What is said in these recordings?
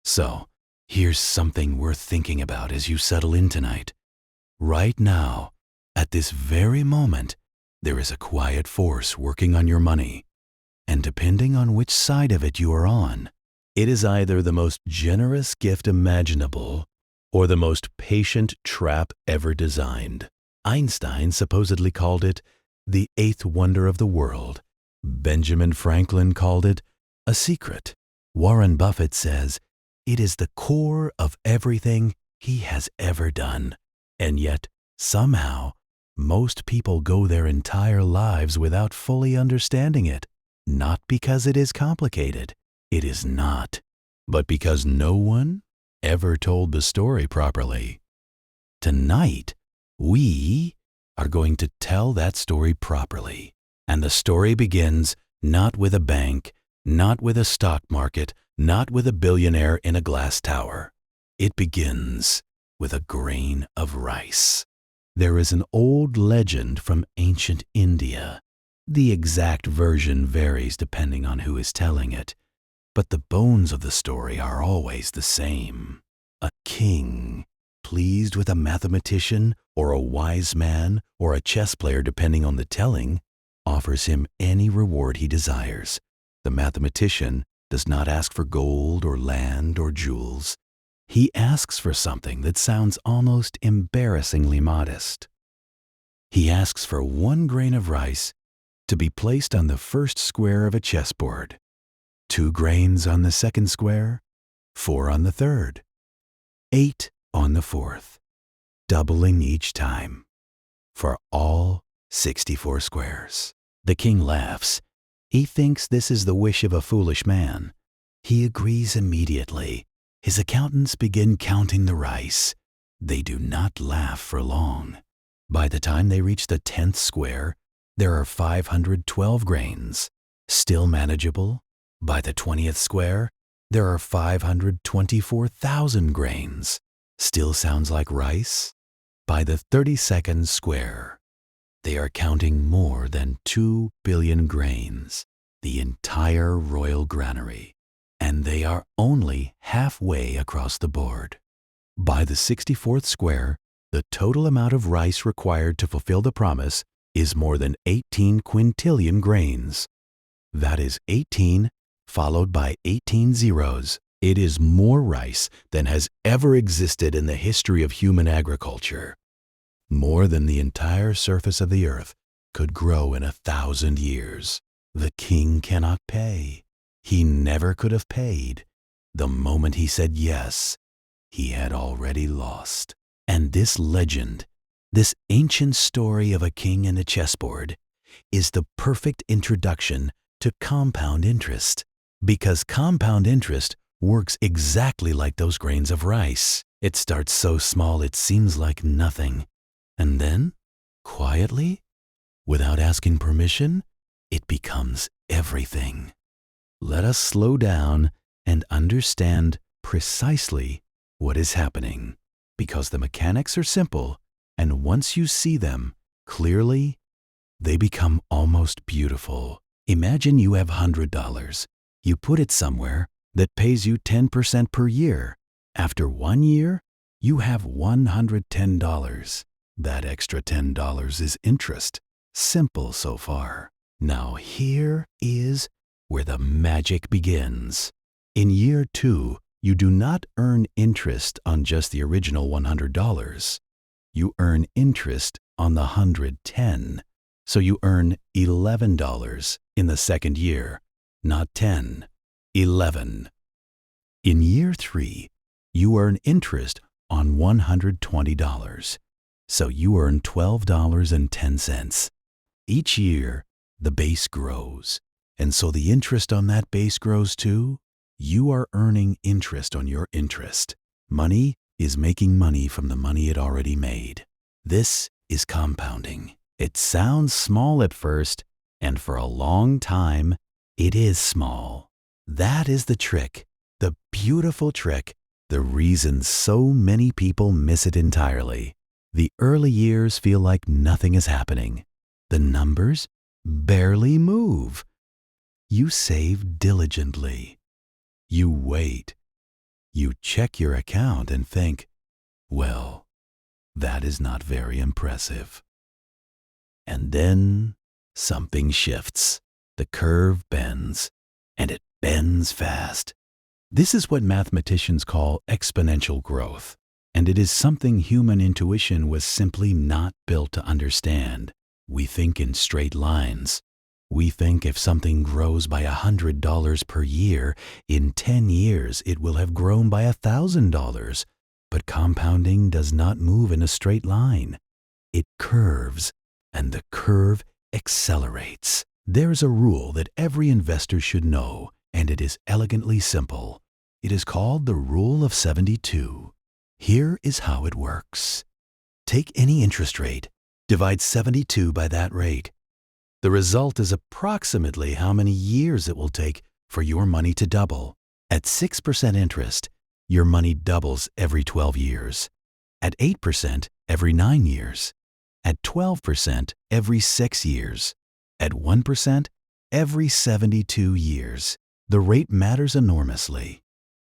So, here's something worth thinking about as you settle in tonight. Right now, at this very moment, there is a quiet force working on your money. And depending on which side of it you are on, it is either the most generous gift imaginable or the most patient trap ever designed. Einstein supposedly called it the eighth wonder of the world. Benjamin Franklin called it a secret. Warren Buffett says it is the core of everything he has ever done. And yet, somehow, most people go their entire lives without fully understanding it. Not because it is complicated. It is not. But because no one ever told the story properly. Tonight, we are going to tell that story properly. And the story begins not with a bank, not with a stock market, not with a billionaire in a glass tower. It begins with a grain of rice. There is an old legend from ancient India. The exact version varies depending on who is telling it, but the bones of the story are always the same. A king, pleased with a mathematician or a wise man or a chess player depending on the telling, offers him any reward he desires. The mathematician does not ask for gold or land or jewels. He asks for something that sounds almost embarrassingly modest. He asks for 1 grain of rice to be placed on the first square of a chessboard, 2 grains on the second square, 4 on the third, 8 on the fourth, doubling each time, for all 64 squares. The king laughs. He thinks this is the wish of a foolish man. He agrees immediately. His accountants begin counting the rice. They do not laugh for long. By the time they reach the 10th square, there are 512 grains. Still manageable. By the 20th square, there are 524,000 grains. Still sounds like rice. By the 32nd square, they are counting more than 2 billion grains, the entire royal granary, and they are only halfway across the board. By the 64th square, the total amount of rice required to fulfill the promise is more than 18 quintillion grains. That is 18 followed by 18 zeros. It is more rice than has ever existed in the history of human agriculture. More than the entire surface of the earth could grow in 1,000 years. The king cannot pay. He never could have paid. The moment he said yes, he had already lost. And this legend, this ancient story of a king and a chessboard, is the perfect introduction to compound interest. Because compound interest works exactly like those grains of rice. It starts so small it seems like nothing. And then, quietly, without asking permission, it becomes everything. Let us slow down and understand precisely what is happening, because the mechanics are simple, and once you see them clearly, they become almost beautiful. Imagine you have $100. You put it somewhere that pays you 10% per year. After 1 year, you have $110. That extra $10 is interest. Simple so far. Now here is where the magic begins. In year 2, you do not earn interest on just the original $100. You earn interest on the 110. So you earn $11 in the second year, not 10, 11. In year 3, you earn interest on $120. So you earn $12.10. Each year, the base grows, and so the interest on that base grows too. You are earning interest on your interest. Money is making money from the money it already made. This is compounding. It sounds small at first, and for a long time, it is small. That is the trick, the beautiful trick, the reason so many people miss it entirely. The early years feel like nothing is happening. The numbers barely move. You save diligently. You wait. You check your account and think, well, that is not very impressive. And then something shifts. The curve bends, and it bends fast. This is what mathematicians call exponential growth, and it is something human intuition was simply not built to understand. We think in straight lines. We think if something grows by $100 per year, in 10 years it will have grown by $1,000. But compounding does not move in a straight line. It curves, and the curve accelerates. There's a rule that every investor should know, and it is elegantly simple. It is called the Rule of 72. Here is how it works. Take any interest rate, divide 72 by that rate. The result is approximately how many years it will take for your money to double. At 6% interest, your money doubles every 12 years. At 8%, every 9 years. At 12%, every 6 years. At 1%, every 72 years. The rate matters enormously.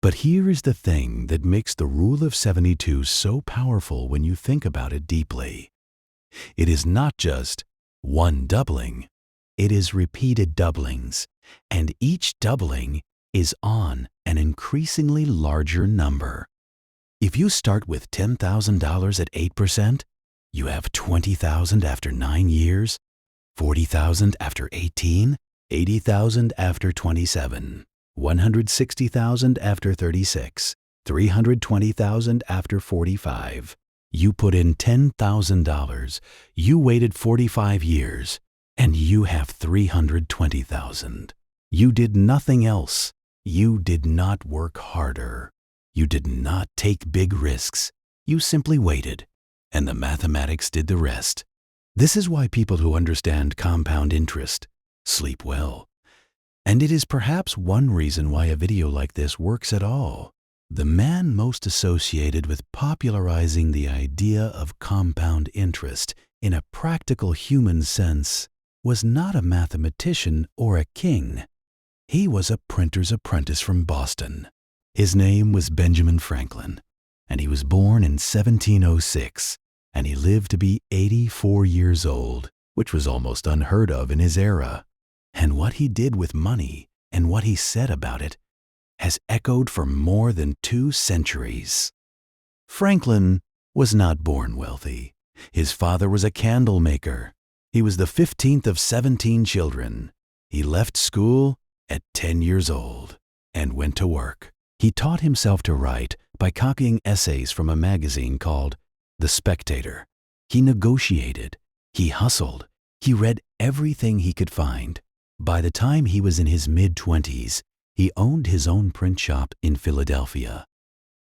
But here is the thing that makes the Rule of 72 so powerful when you think about it deeply. It is not just one doubling. It is repeated doublings, and each doubling is on an increasingly larger number. If you start with $10,000 at 8%, you have $20,000 after 9 years, $40,000 after 18, $80,000 after 27, $160,000 after 36, $320,000 after 45. You put in $10,000, you waited 45 years, and you have $320,000. You did nothing else. You did not work harder. You did not take big risks. You simply waited, and the mathematics did the rest. This is why people who understand compound interest sleep well. And it is perhaps one reason why a video like this works at all. The man most associated with popularizing the idea of compound interest in a practical human sense was not a mathematician or a king. He was a printer's apprentice from Boston. His name was Benjamin Franklin, and he was born in 1706, and he lived to be 84 years old, which was almost unheard of in his era. And what he did with money and what he said about it has echoed for more than 2 centuries. Franklin was not born wealthy. His father was a candle maker. He was the 15th of 17 children. He left school at 10 years old and went to work. He taught himself to write by copying essays from a magazine called The Spectator. He negotiated. He hustled. He read everything he could find. By the time he was in his mid-20s, he owned his own print shop in Philadelphia.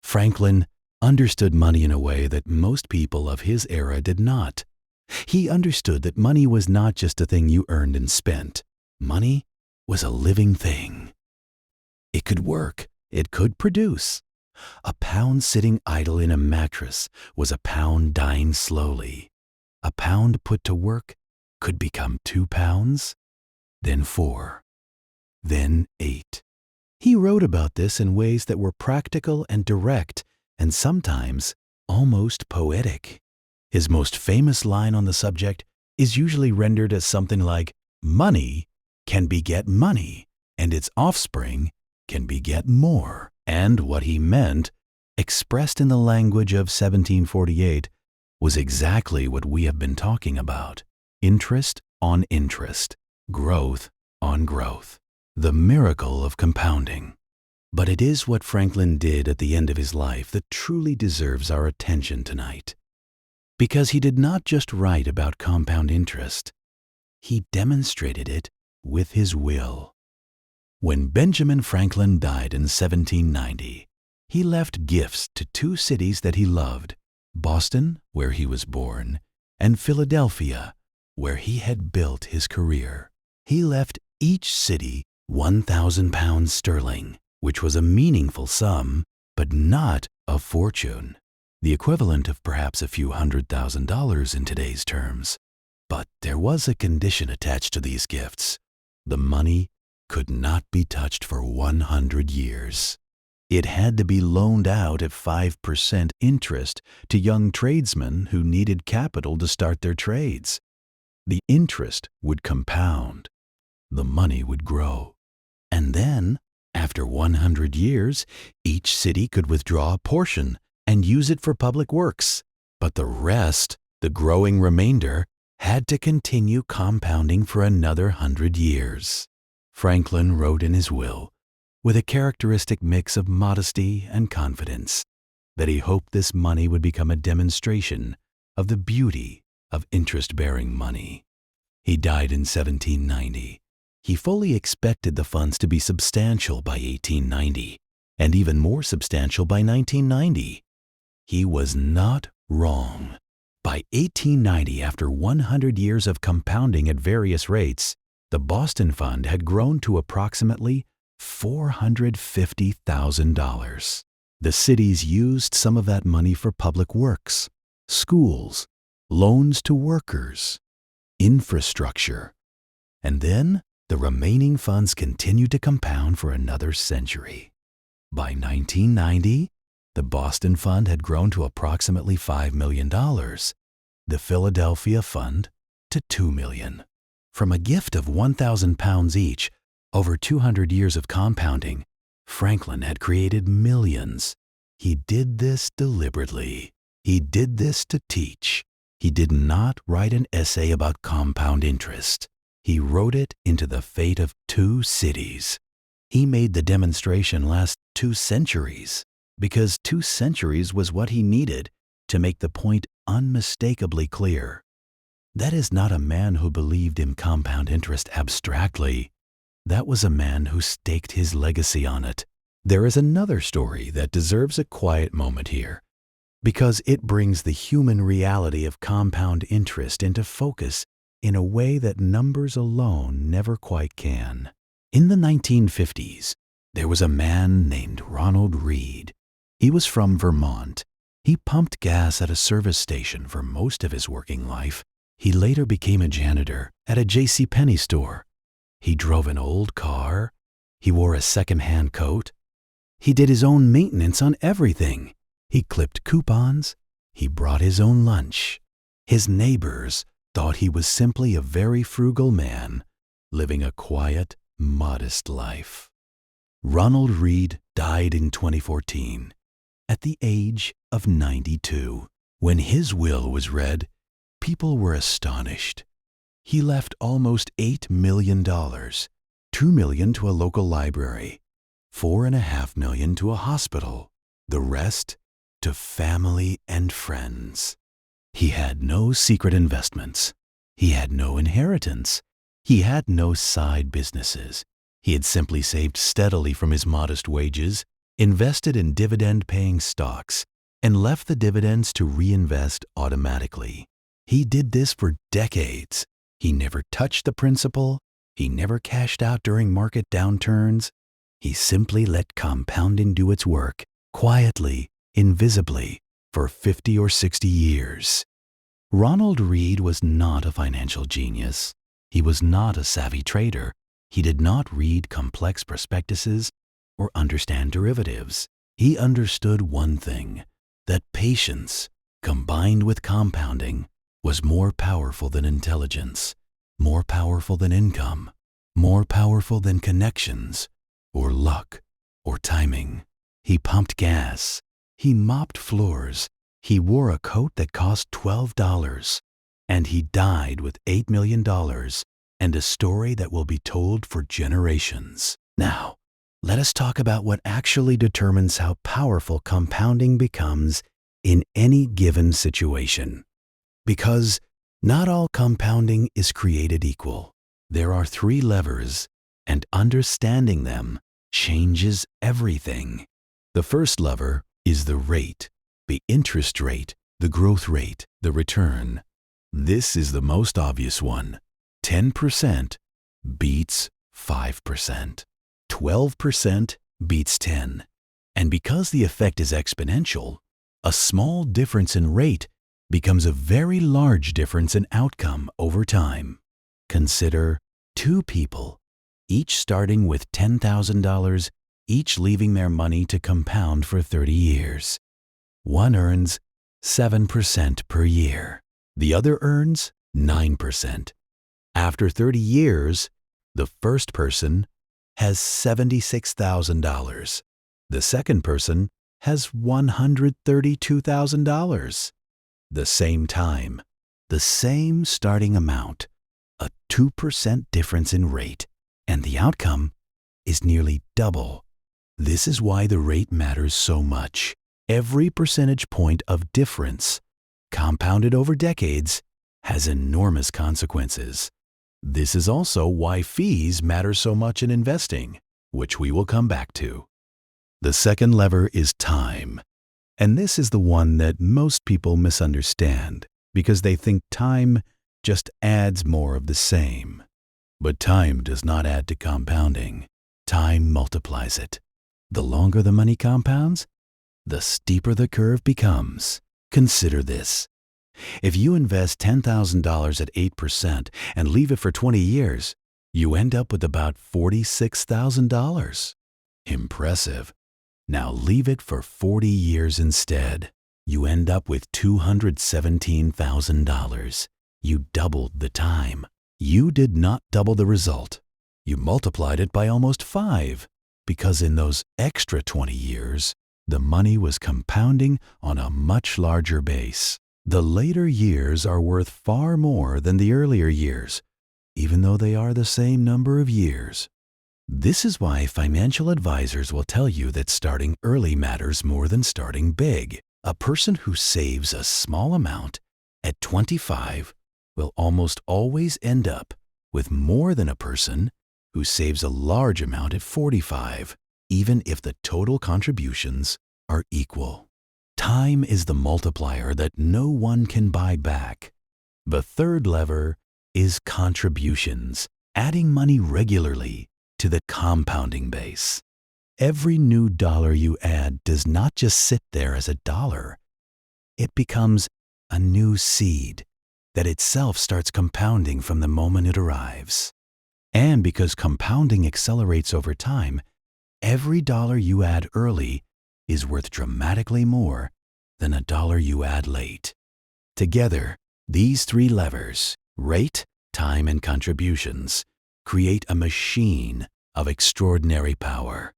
Franklin understood money in a way that most people of his era did not. He understood that money was not just a thing you earned and spent. Money was a living thing. It could work. It could produce. A pound sitting idle in a mattress was a pound dying slowly. A pound put to work could become 2 pounds, then 4, then 8. He wrote about this in ways that were practical and direct, and sometimes almost poetic. His most famous line on the subject is usually rendered as something like, "Money can beget money, and its offspring can beget more." And what he meant, expressed in the language of 1748, was exactly what we have been talking about. Interest on interest, growth on growth, the miracle of compounding. But it is what Franklin did at the end of his life that truly deserves our attention tonight. Because he did not just write about compound interest, he demonstrated it with his will. When Benjamin Franklin died in 1790, he left gifts to 2 cities that he loved, Boston, where he was born, and Philadelphia, where he had built his career. He left each city 1,000 pounds sterling, which was a meaningful sum, but not a fortune, the equivalent of perhaps a few $100,000 in today's terms. But there was a condition attached to these gifts. The money could not be touched for 100 years. It had to be loaned out at 5% interest to young tradesmen who needed capital to start their trades. The interest would compound. The money would grow. And then, after 100 years, each city could withdraw a portion and use it for public works. But the rest, the growing remainder, had to continue compounding for another 100 years. Franklin wrote in his will, with a characteristic mix of modesty and confidence, that he hoped this money would become a demonstration of the beauty of interest-bearing money. He died in 1790. He fully expected the funds to be substantial by 1890, and even more substantial by 1990. He was not wrong. By 1890, after 100 years of compounding at various rates, the Boston Fund had grown to approximately $450,000. The cities used some of that money for public works, schools, loans to workers, infrastructure, and then the remaining funds continued to compound for another century. By 1990, the Boston Fund had grown to approximately $5 million, the Philadelphia Fund to $2 million. From a gift of £1,000 each, over 200 years of compounding, Franklin had created millions. He did this deliberately. He did this to teach. He did not write an essay about compound interest. He wrote it into the fate of 2 cities. He made the demonstration last 2 centuries, because 2 centuries was what he needed to make the point unmistakably clear. That is not a man who believed in compound interest abstractly. That was a man who staked his legacy on it. There is another story that deserves a quiet moment here, because it brings the human reality of compound interest into focus in a way that numbers alone never quite can. In the 1950s, there was a man named Ronald Reed. He was from Vermont. He pumped gas at a service station for most of his working life. He later became a janitor at a JCPenney store. He drove an old car. He wore a second-hand coat. He did his own maintenance on everything. He clipped coupons. He brought his own lunch. His neighbors thought he was simply a very frugal man, living a quiet, modest life. Ronald Reed died in 2014, at the age of 92. When his will was read, people were astonished. He left almost $8 million, $2 million to a local library, $4.5 million to a hospital, the rest to family and friends. He had no secret investments. He had no inheritance. He had no side businesses. He had simply saved steadily from his modest wages, invested in dividend-paying stocks, and left the dividends to reinvest automatically. He did this for decades. He never touched the principal. He never cashed out during market downturns. He simply let compounding do its work, quietly, invisibly, for 50 or 60 years. Ronald Reed was not a financial genius. He was not a savvy trader. He did not read complex prospectuses or understand derivatives. He understood one thing, that patience, combined with compounding, was more powerful than intelligence, more powerful than income, more powerful than connections, or luck, or timing. He pumped gas. He mopped floors. He wore a coat that cost $12. And he died with $8 million and a story that will be told for generations. Now, let us talk about what actually determines how powerful compounding becomes in any given situation. Because not all compounding is created equal. There are 3 levers, and understanding them changes everything. The first lever is the rate, the interest rate, the growth rate, the return. This is the most obvious one. 10% beats 5%. 12% beats 10. And because the effect is exponential, a small difference in rate becomes a very large difference in outcome over time. Consider 2 people, each starting with $10,000 each leaving their money to compound for 30 years. One earns 7% per year. The other earns 9%. After 30 years, the first person has $76,000. The second person has $132,000. The same time, the same starting amount, a 2% difference in rate, and the outcome is nearly double. This is why the rate matters so much. Every percentage point of difference, compounded over decades, has enormous consequences. This is also why fees matter so much in investing, which we will come back to. The second lever is time. And this is the one that most people misunderstand because they think time just adds more of the same. But time does not add to compounding. Time multiplies it. The longer the money compounds, the steeper the curve becomes. Consider this. If you invest $10,000 at 8% and leave it for 20 years, you end up with about $46,000. Impressive. Now leave it for 40 years instead. You end up with $217,000. You doubled the time. You did not double the result. You multiplied it by almost 5, because in those extra 20 years, the money was compounding on a much larger base. The later years are worth far more than the earlier years, even though they are the same number of years. This is why financial advisors will tell you that starting early matters more than starting big. A person who saves a small amount at 25 will almost always end up with more than a person who saves a large amount at 45, even if the total contributions are equal. Time is the multiplier that no one can buy back. The third lever is contributions, adding money regularly to the compounding base. Every new dollar you add does not just sit there as a dollar. It becomes a new seed that itself starts compounding from the moment it arrives. And because compounding accelerates over time, every dollar you add early is worth dramatically more than a dollar you add late. Together, these three levers, rate, time, and contributions, create a machine of extraordinary power.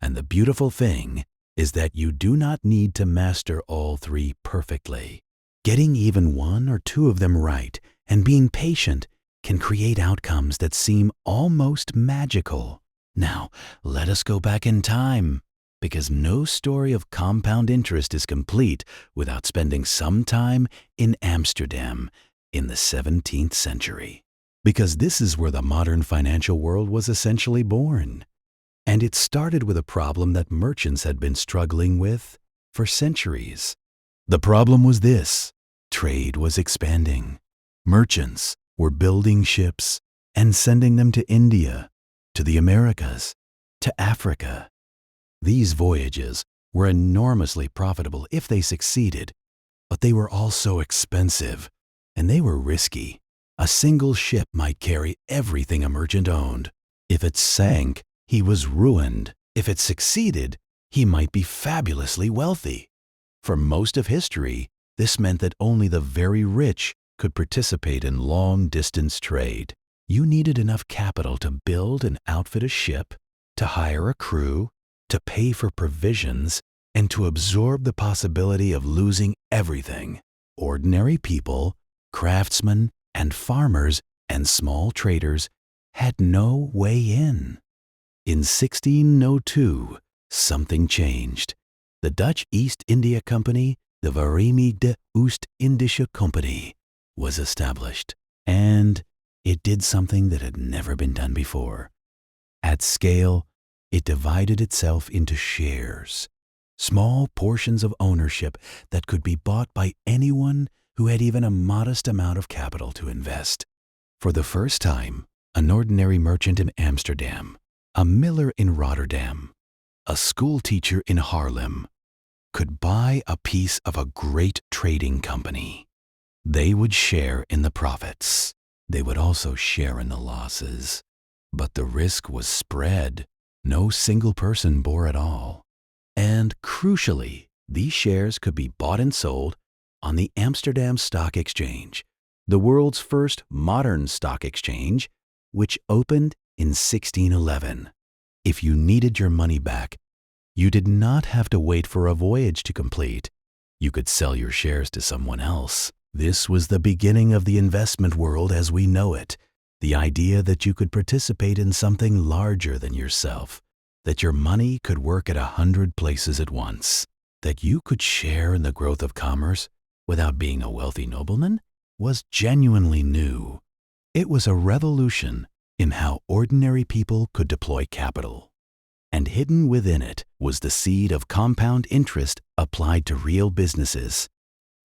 And the beautiful thing is that you do not need to master all three perfectly. Getting even one or two of them right and being patient can create outcomes that seem almost magical. Now, let us go back in time, because no story of compound interest is complete without spending some time in Amsterdam in the 17th century. Because this is where the modern financial world was essentially born. And it started with a problem that merchants had been struggling with for centuries. The problem was this: trade was expanding. Merchants were building ships and sending them to India, to the Americas, to Africa. These voyages were enormously profitable if they succeeded, but they were also expensive, and they were risky. A single ship might carry everything a merchant owned. If it sank, he was ruined. If it succeeded, he might be fabulously wealthy. For most of history, this meant that only the very rich could participate in long-distance trade. You needed enough capital to build and outfit a ship, to hire a crew, to pay for provisions, and to absorb the possibility of losing everything. Ordinary people, craftsmen, and farmers and small traders had no way in. In 1602, something changed. The Dutch East India Company, the Verenigde Oost-Indische Company, was established, and it did something that had never been done before. At scale, it divided itself into shares, small portions of ownership that could be bought by anyone who had even a modest amount of capital to invest. For the first time, an ordinary merchant in Amsterdam, a miller in Rotterdam, a schoolteacher in Haarlem, could buy a piece of a great trading company. They would share in the profits. They would also share in the losses. But the risk was spread. No single person bore it all. And crucially, these shares could be bought and sold on the Amsterdam Stock Exchange, the world's first modern stock exchange, which opened in 1611. If you needed your money back, you did not have to wait for a voyage to complete. You could sell your shares to someone else. This was the beginning of the investment world as we know it. The idea that you could participate in something larger than yourself, that your money could work at 100 places at once, that you could share in the growth of commerce without being a wealthy nobleman, was genuinely new. It was a revolution in how ordinary people could deploy capital. And hidden within it was the seed of compound interest applied to real businesses,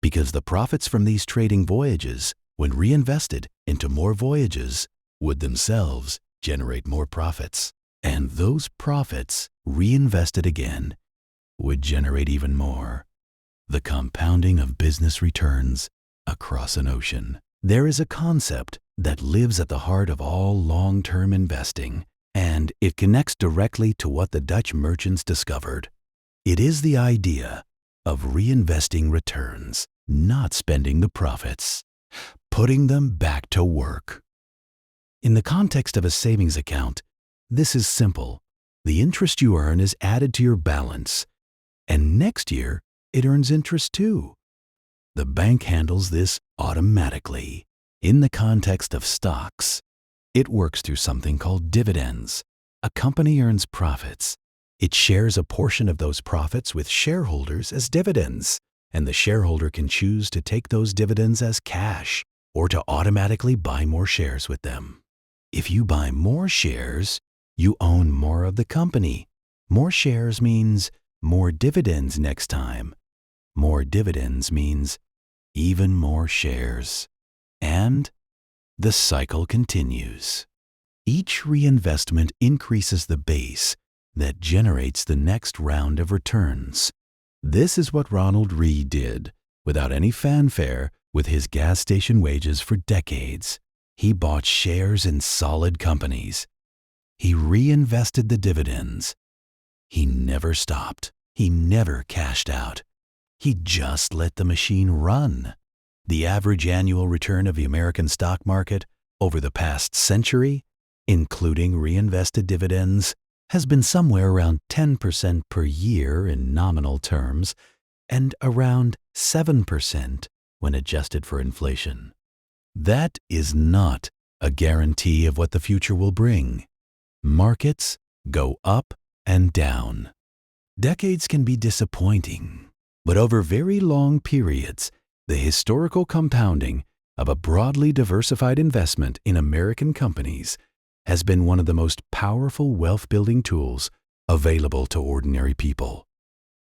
because the profits from these trading voyages, when reinvested into more voyages, would themselves generate more profits. And those profits, reinvested again, would generate even more. The compounding of business returns across an ocean. There is a concept that lives at the heart of all long-term investing, and it connects directly to what the Dutch merchants discovered. It is the idea of reinvesting returns, not spending the profits, putting them back to work. In the context of a savings account, this is simple. The interest you earn is added to your balance, and next year it earns interest too. The bank handles this automatically. In the context of stocks, it works through something called dividends. A company earns profits. It shares a portion of those profits with shareholders as dividends, and the shareholder can choose to take those dividends as cash or to automatically buy more shares with them. If you buy more shares, you own more of the company. More shares means more dividends next time. More dividends means even more shares. And the cycle continues. Each reinvestment increases the base that generates the next round of returns. This is what Ronald Read did without any fanfare with his gas station wages for decades. He bought shares in solid companies. He reinvested the dividends. He never stopped. He never cashed out. He just let the machine run. The average annual return of the American stock market over the past century, including reinvested dividends, has been somewhere around 10% per year in nominal terms and around 7% when adjusted for inflation. That is not a guarantee of what the future will bring. Markets go up and down. Decades can be disappointing, but over very long periods, the historical compounding of a broadly diversified investment in American companies has been one of the most powerful wealth-building tools available to ordinary people.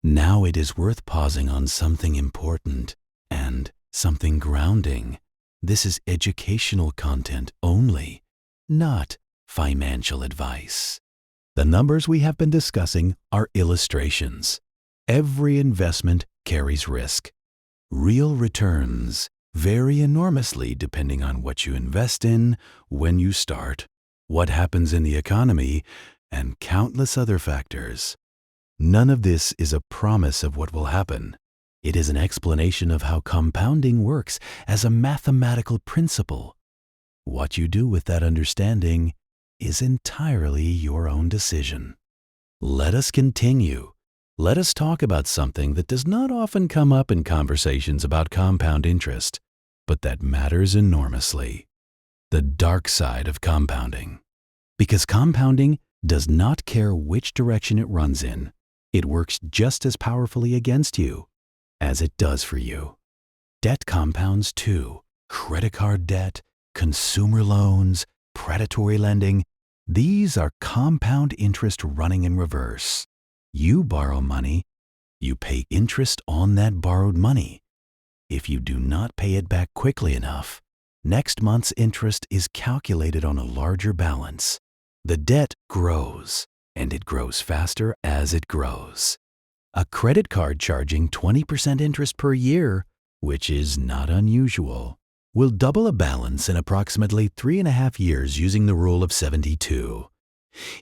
Now it is worth pausing on something important and something grounding. This is educational content only, not financial advice. The numbers we have been discussing are illustrations. Every investment carries risk. Real returns vary enormously depending on what you invest in, when you start, what happens in the economy, and countless other factors. None of this is a promise of what will happen. It is an explanation of how compounding works as a mathematical principle. What you do with that understanding is entirely your own decision. Let us continue. Let us talk about something that does not often come up in conversations about compound interest, but that matters enormously. The dark side of compounding. Because compounding does not care which direction it runs in. It works just as powerfully against you as it does for you. Debt compounds too. Credit card debt, consumer loans, predatory lending. These are compound interest running in reverse. You borrow money, you pay interest on that borrowed money. If you do not pay it back quickly enough, next month's interest is calculated on a larger balance. The debt grows, and it grows faster as it grows. A credit card charging 20% interest per year, which is not unusual, will double a balance in approximately 3.5 years using the rule of 72.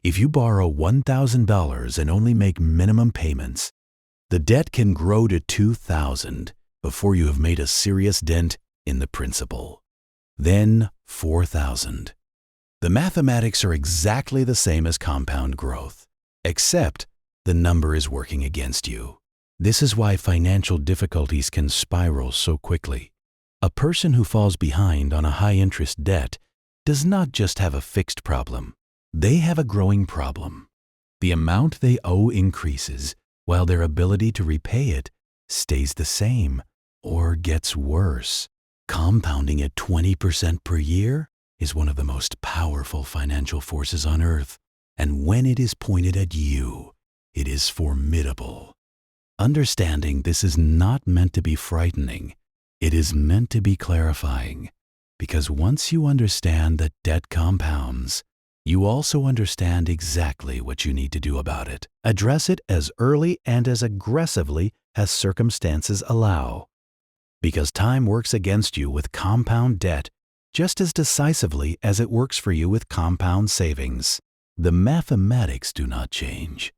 If you borrow $1,000 and only make minimum payments, the debt can grow to $2,000 before you have made a serious dent in the principal. Then $4,000. The mathematics are exactly the same as compound growth, except the number is working against you. This is why financial difficulties can spiral so quickly. A person who falls behind on a high-interest debt does not just have a fixed problem. They have a growing problem. The amount they owe increases, while their ability to repay it stays the same or gets worse. Compounding at 20% per year is one of the most powerful financial forces on earth, and when it is pointed at you, it is formidable. Understanding this is not meant to be frightening. It is meant to be clarifying, because once you understand that debt compounds, you also understand exactly what you need to do about it. Address it as early and as aggressively as circumstances allow. Because time works against you with compound debt just as decisively as it works for you with compound savings. The mathematics do not change.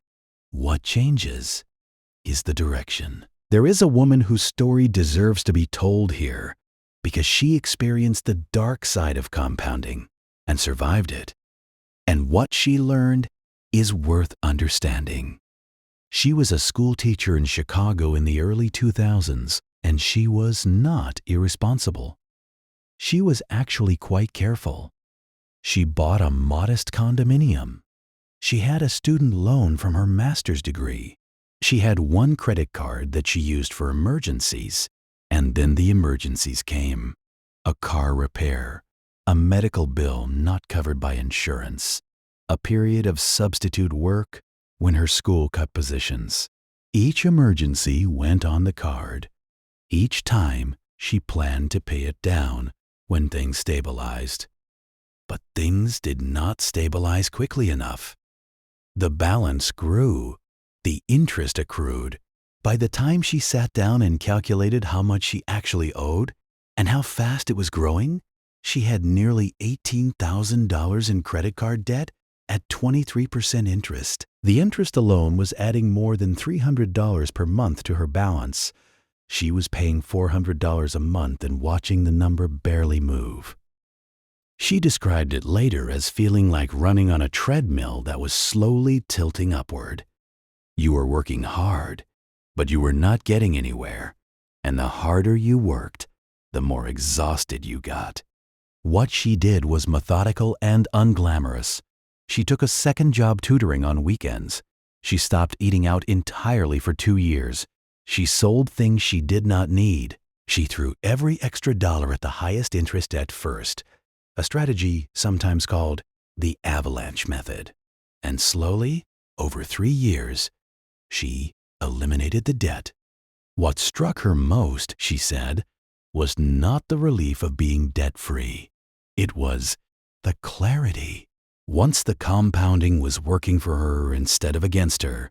What changes is the direction. There is a woman whose story deserves to be told here because she experienced the dark side of compounding and survived it. And what she learned is worth understanding. She was a school teacher in Chicago in the early 2000s, and she was not irresponsible. She was actually quite careful. She bought a modest condominium. She had a student loan from her master's degree. She had one credit card that she used for emergencies, and then the emergencies came. A car repair, a medical bill not covered by insurance, a period of substitute work when her school cut positions. Each emergency went on the card. Each time she planned to pay it down when things stabilized. But things did not stabilize quickly enough. The balance grew. The interest accrued. By the time she sat down and calculated how much she actually owed and how fast it was growing, she had nearly $18,000 in credit card debt at 23% interest. The interest alone was adding more than $300 per month to her balance. She was paying $400 a month and watching the number barely move. She described it later as feeling like running on a treadmill that was slowly tilting upward. You were working hard, but you were not getting anywhere, and the harder you worked, the more exhausted you got. What she did was methodical and unglamorous. She took a second job tutoring on weekends. She stopped eating out entirely for 2 years. She sold things she did not need. She threw every extra dollar at the highest interest debt first, a strategy sometimes called the avalanche method. And slowly, over 3 years, she eliminated the debt. What struck her most, she said, was not the relief of being debt-free. It was the clarity. Once the compounding was working for her instead of against her,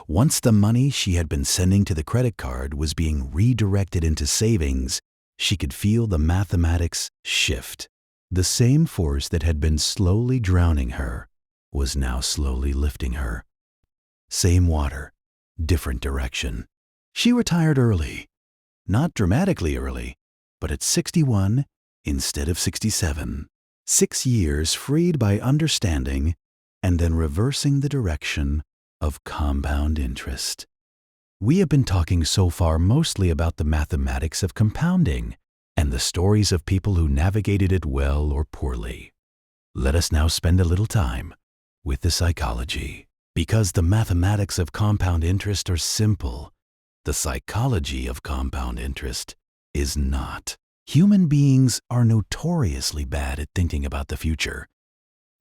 once the money she had been sending to the credit card was being redirected into savings, she could feel the mathematics shift. The same force that had been slowly drowning her was now slowly lifting her. Same water, different direction. She retired early. Not dramatically early, but at 61 instead of 67. 6 years freed by understanding and then reversing the direction of compound interest. We have been talking so far mostly about the mathematics of compounding and the stories of people who navigated it well or poorly. Let us now spend a little time with the psychology. Because the mathematics of compound interest are simple, the psychology of compound interest is not. Human beings are notoriously bad at thinking about the future.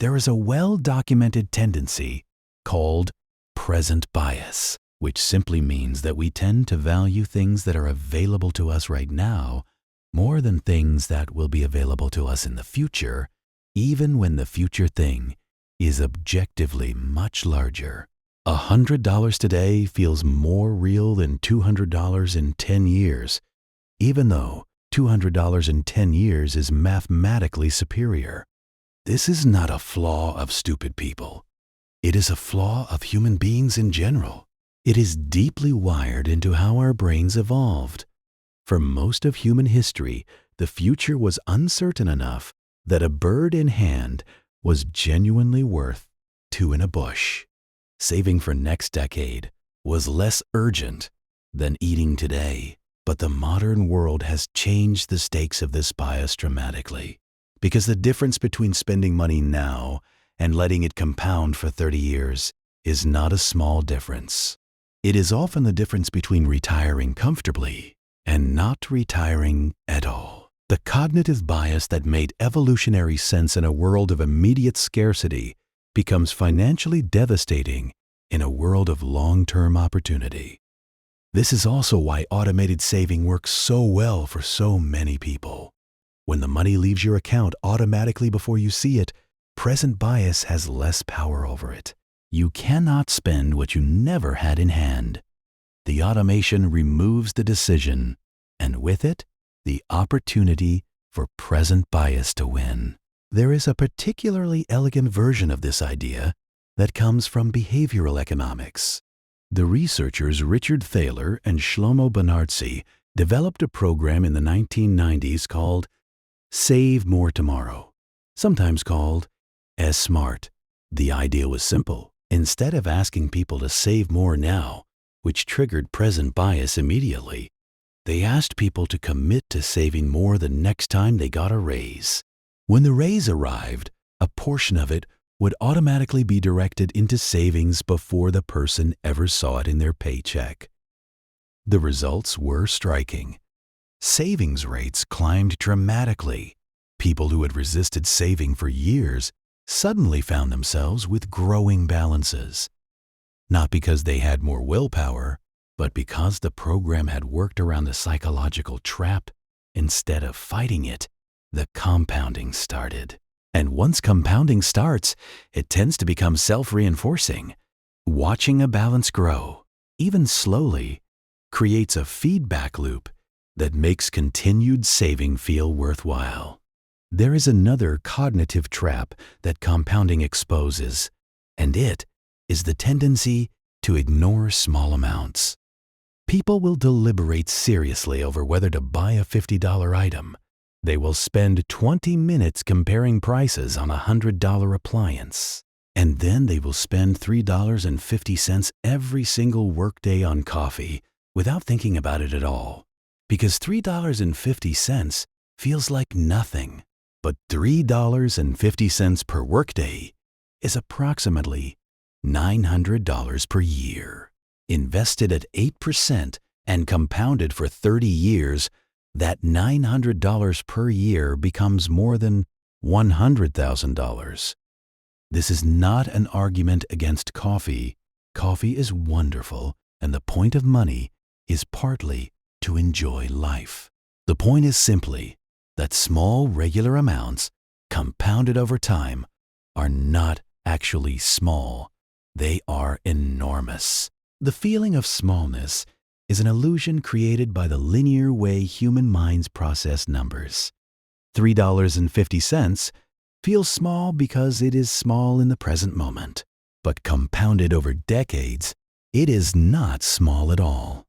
There is a well-documented tendency called present bias, which simply means that we tend to value things that are available to us right now more than things that will be available to us in the future, even when the future thing is objectively much larger. $100 today feels more real than $200 in 10 years, even though $200 in 10 years is mathematically superior. This is not a flaw of stupid people. It is a flaw of human beings in general. It is deeply wired into how our brains evolved. For most of human history, the future was uncertain enough that a bird in hand was genuinely worth two in a bush. Saving for next decade was less urgent than eating today. But the modern world has changed the stakes of this bias dramatically, because the difference between spending money now and letting it compound for 30 years is not a small difference. It is often the difference between retiring comfortably and not retiring at all. The cognitive bias that made evolutionary sense in a world of immediate scarcity becomes financially devastating in a world of long-term opportunity. This is also why automated saving works so well for so many people. When the money leaves your account automatically before you see it, present bias has less power over it. You cannot spend what you never had in hand. The automation removes the decision, and with it, the opportunity for present bias to win. There is a particularly elegant version of this idea that comes from behavioral economics. The researchers Richard Thaler and Shlomo Bonartzi developed a program in the 1990s called Save More Tomorrow, sometimes called S-Smart. The idea was simple. Instead of asking people to save more now, which triggered present bias immediately, they asked people to commit to saving more the next time they got a raise. When the raise arrived, a portion of it would automatically be directed into savings before the person ever saw it in their paycheck. The results were striking. Savings rates climbed dramatically. People who had resisted saving for years suddenly found themselves with growing balances. Not because they had more willpower, but because the program had worked around the psychological trap. Instead of fighting it, the compounding started. And once compounding starts, it tends to become self-reinforcing. Watching a balance grow, even slowly, creates a feedback loop that makes continued saving feel worthwhile. There is another cognitive trap that compounding exposes, and it is the tendency to ignore small amounts. People will deliberate seriously over whether to buy a $50 item. They will spend 20 minutes comparing prices on a $100 appliance. And then they will spend $3.50 every single workday on coffee without thinking about it at all. Because $3.50 feels like nothing. But $3.50 per workday is approximately $900 per year. Invested at 8% and compounded for 30 years, that $900 per year becomes more than $100,000. This is not an argument against coffee. Coffee is wonderful, and the point of money is partly to enjoy life. The point is simply that small regular amounts, compounded over time, are not actually small. They are enormous. The feeling of smallness is an illusion created by the linear way human minds process numbers. $3.50 feels small because it is small in the present moment, but compounded over decades, it is not small at all.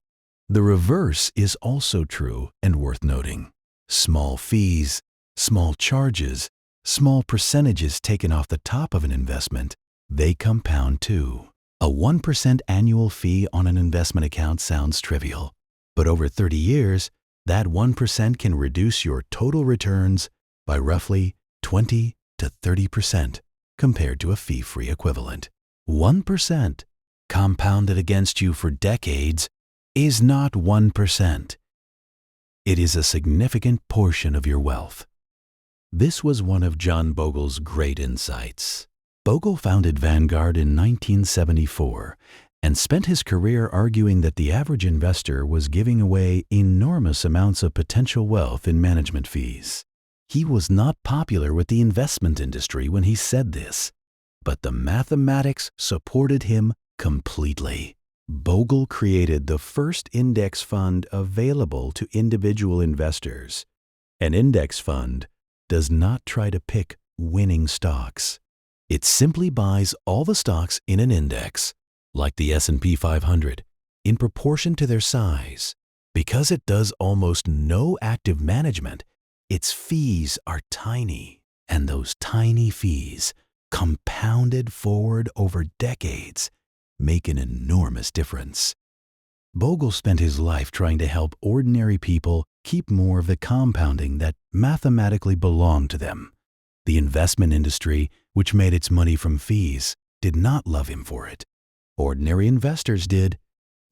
The reverse is also true and worth noting. Small fees, small charges, small percentages taken off the top of an investment, they compound too. A 1% annual fee on an investment account sounds trivial, but over 30 years, that 1% can reduce your total returns by roughly 20 to 30% compared to a fee-free equivalent. 1% compounded against you for decades is not 1%. It is a significant portion of your wealth. This was one of John Bogle's great insights. Bogle founded Vanguard in 1974 and spent his career arguing that the average investor was giving away enormous amounts of potential wealth in management fees. He was not popular with the investment industry when he said this, but the mathematics supported him completely. Bogle created the first index fund available to individual investors. An index fund does not try to pick winning stocks. It simply buys all the stocks in an index, like the S&P 500, in proportion to their size. Because it does almost no active management, its fees are tiny, and those tiny fees, compounded forward over decades, make an enormous difference. Bogle spent his life trying to help ordinary people keep more of the compounding that mathematically belonged to them. The investment industry, which made its money from fees, did not love him for it. Ordinary investors did.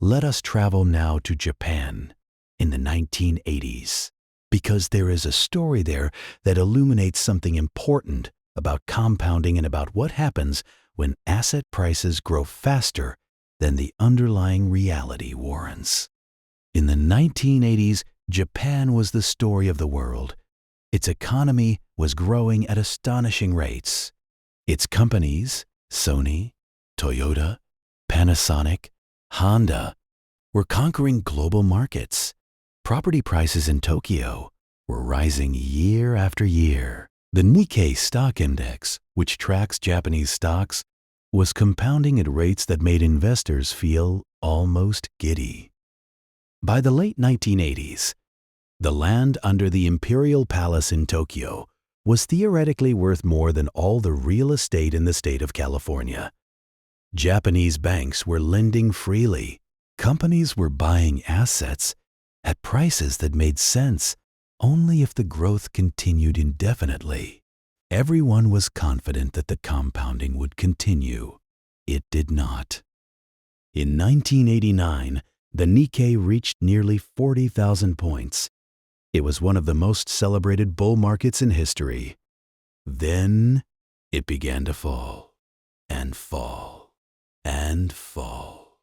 Let us travel now to Japan in the 1980s, because there is a story there that illuminates something important about compounding and about what happens when asset prices grow faster than the underlying reality warrants. In the 1980s, Japan was the story of the world. Its economy was growing at astonishing rates. Its companies, Sony, Toyota, Panasonic, Honda, were conquering global markets. Property prices in Tokyo were rising year after year. The Nikkei stock index, which tracks Japanese stocks, was compounding at rates that made investors feel almost giddy. By the late 1980s, the land under the Imperial Palace in Tokyo was theoretically worth more than all the real estate in the state of California. Japanese banks were lending freely. Companies were buying assets at prices that made sense only if the growth continued indefinitely. Everyone was confident that the compounding would continue. It did not. In 1989, the Nikkei reached nearly 40,000 points. It was one of the most celebrated bull markets in history. Then it began to fall, and fall, and fall.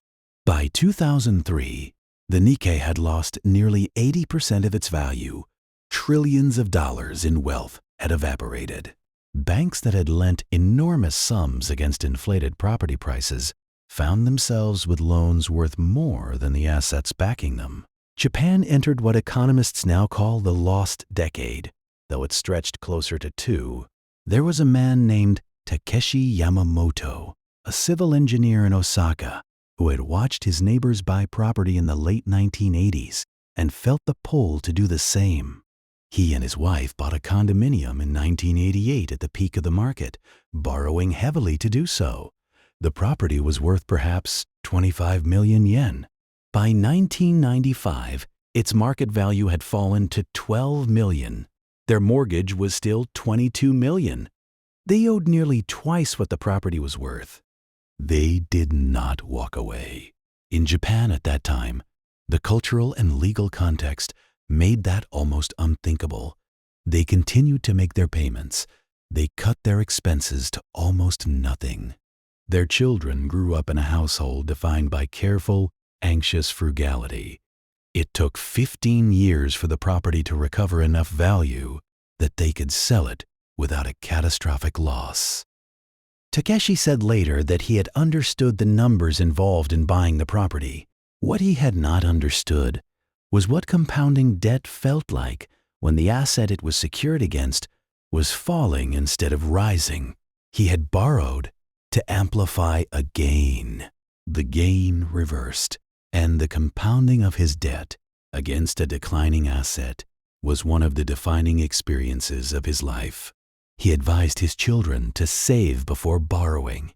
By 2003, the Nikkei had lost nearly 80% of its value. Trillions of dollars in wealth had evaporated. Banks that had lent enormous sums against inflated property prices found themselves with loans worth more than the assets backing them. Japan entered what economists now call the lost decade, though it stretched closer to two. There was a man named Takeshi Yamamoto, a civil engineer in Osaka, who had watched his neighbors buy property in the late 1980s and felt the pull to do the same. He and his wife bought a condominium in 1988 at the peak of the market, borrowing heavily to do so. The property was worth perhaps 25 million yen. By 1995, its market value had fallen to 12 million. Their mortgage was still 22 million. They owed nearly twice what the property was worth. They did not walk away. In Japan at that time, the cultural and legal context made that almost unthinkable. They continued to make their payments. They cut their expenses to almost nothing. Their children grew up in a household defined by careful, anxious frugality. It took 15 years for the property to recover enough value that they could sell it without a catastrophic loss. Takeshi said later that he had understood the numbers involved in buying the property. What he had not understood was what compounding debt felt like when the asset it was secured against was falling instead of rising. He had borrowed to amplify a gain. The gain reversed, and the compounding of his debt against a declining asset was one of the defining experiences of his life. He advised his children to save before borrowing,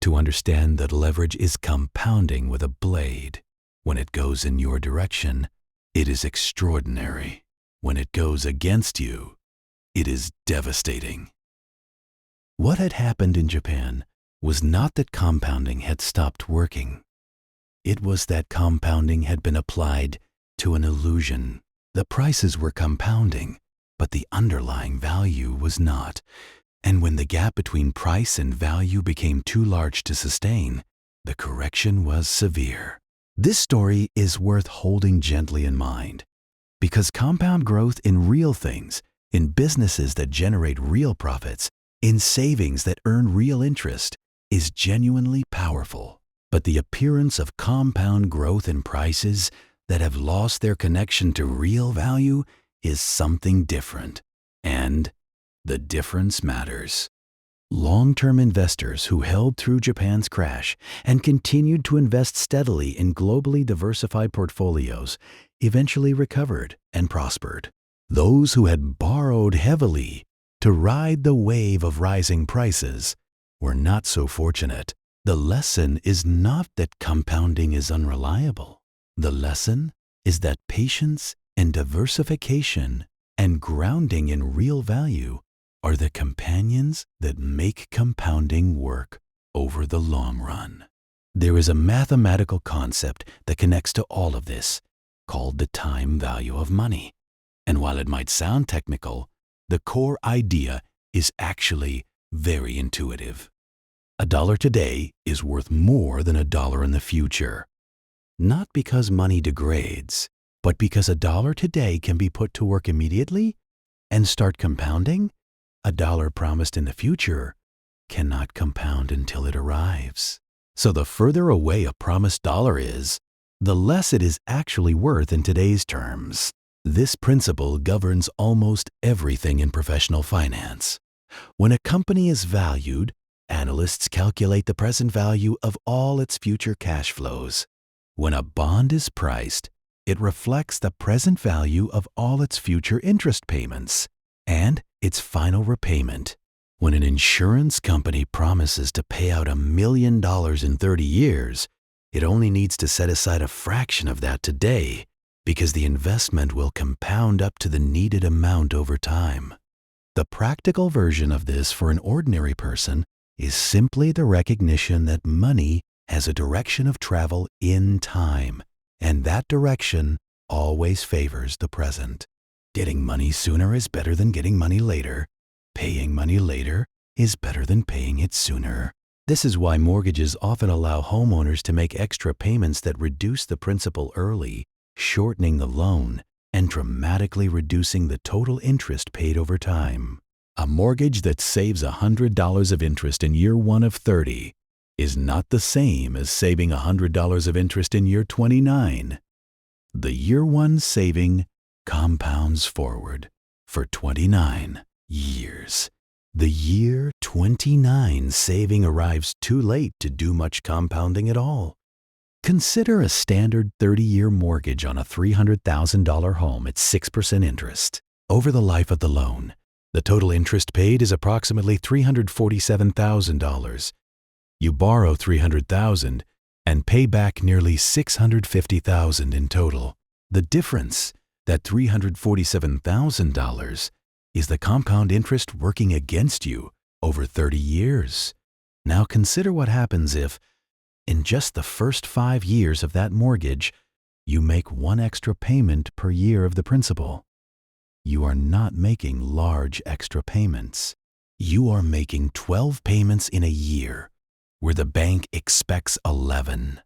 to understand that leverage is compounding with a blade. When it goes in your direction, it is extraordinary. When it goes against you, it is devastating. What had happened in Japan was not that compounding had stopped working. It was that compounding had been applied to an illusion. The prices were compounding, but the underlying value was not. And when the gap between price and value became too large to sustain, the correction was severe. This story is worth holding gently in mind, because compound growth in real things, in businesses that generate real profits, in savings that earn real interest, is genuinely powerful. But the appearance of compound growth in prices that have lost their connection to real value is something different, and the difference matters. Long-term investors who held through Japan's crash and continued to invest steadily in globally diversified portfolios eventually recovered and prospered. Those who had borrowed heavily to ride the wave of rising prices were not so fortunate. The lesson is not that compounding is unreliable. The lesson is that patience and diversification and grounding in real value are the companions that make compounding work over the long run. There is a mathematical concept that connects to all of this, called the time value of money. And while it might sound technical, the core idea is actually very intuitive. $1 today is worth more than $1 in the future. Not because money degrades, but because $1 today can be put to work immediately and start compounding. $1 promised in the future cannot compound until it arrives. So the further away a promised dollar is, the less it is actually worth in today's terms. This principle governs almost everything in professional finance. When a company is valued, analysts calculate the present value of all its future cash flows. When a bond is priced, it reflects the present value of all its future interest payments and its final repayment. When an insurance company promises to pay out $1 million in 30 years, it only needs to set aside a fraction of that today because the investment will compound up to the needed amount over time. The practical version of this for an ordinary person is simply the recognition that money has a direction of travel in time, and that direction always favors the present. Getting money sooner is better than getting money later. Paying money later is better than paying it sooner. This is why mortgages often allow homeowners to make extra payments that reduce the principal early, shortening the loan and dramatically reducing the total interest paid over time. A mortgage that saves $100 of interest in year 1 of 30 is not the same as saving $100 of interest in year 29. The year 1 saving compounds forward for 29 years. The year 29 saving arrives too late to do much compounding at all. Consider a standard 30-year mortgage on a $300,000 home at 6% interest. Over the life of the loan, the total interest paid is approximately $347,000. You borrow $300,000 and pay back nearly $650,000 in total. The difference, that $347,000, is the compound interest working against you over 30 years. Now consider what happens if, in just the first 5 years of that mortgage, you make 1 extra payment per year of the principal. You are not making large extra payments. You are making 12 payments in a year, where the bank expects 11.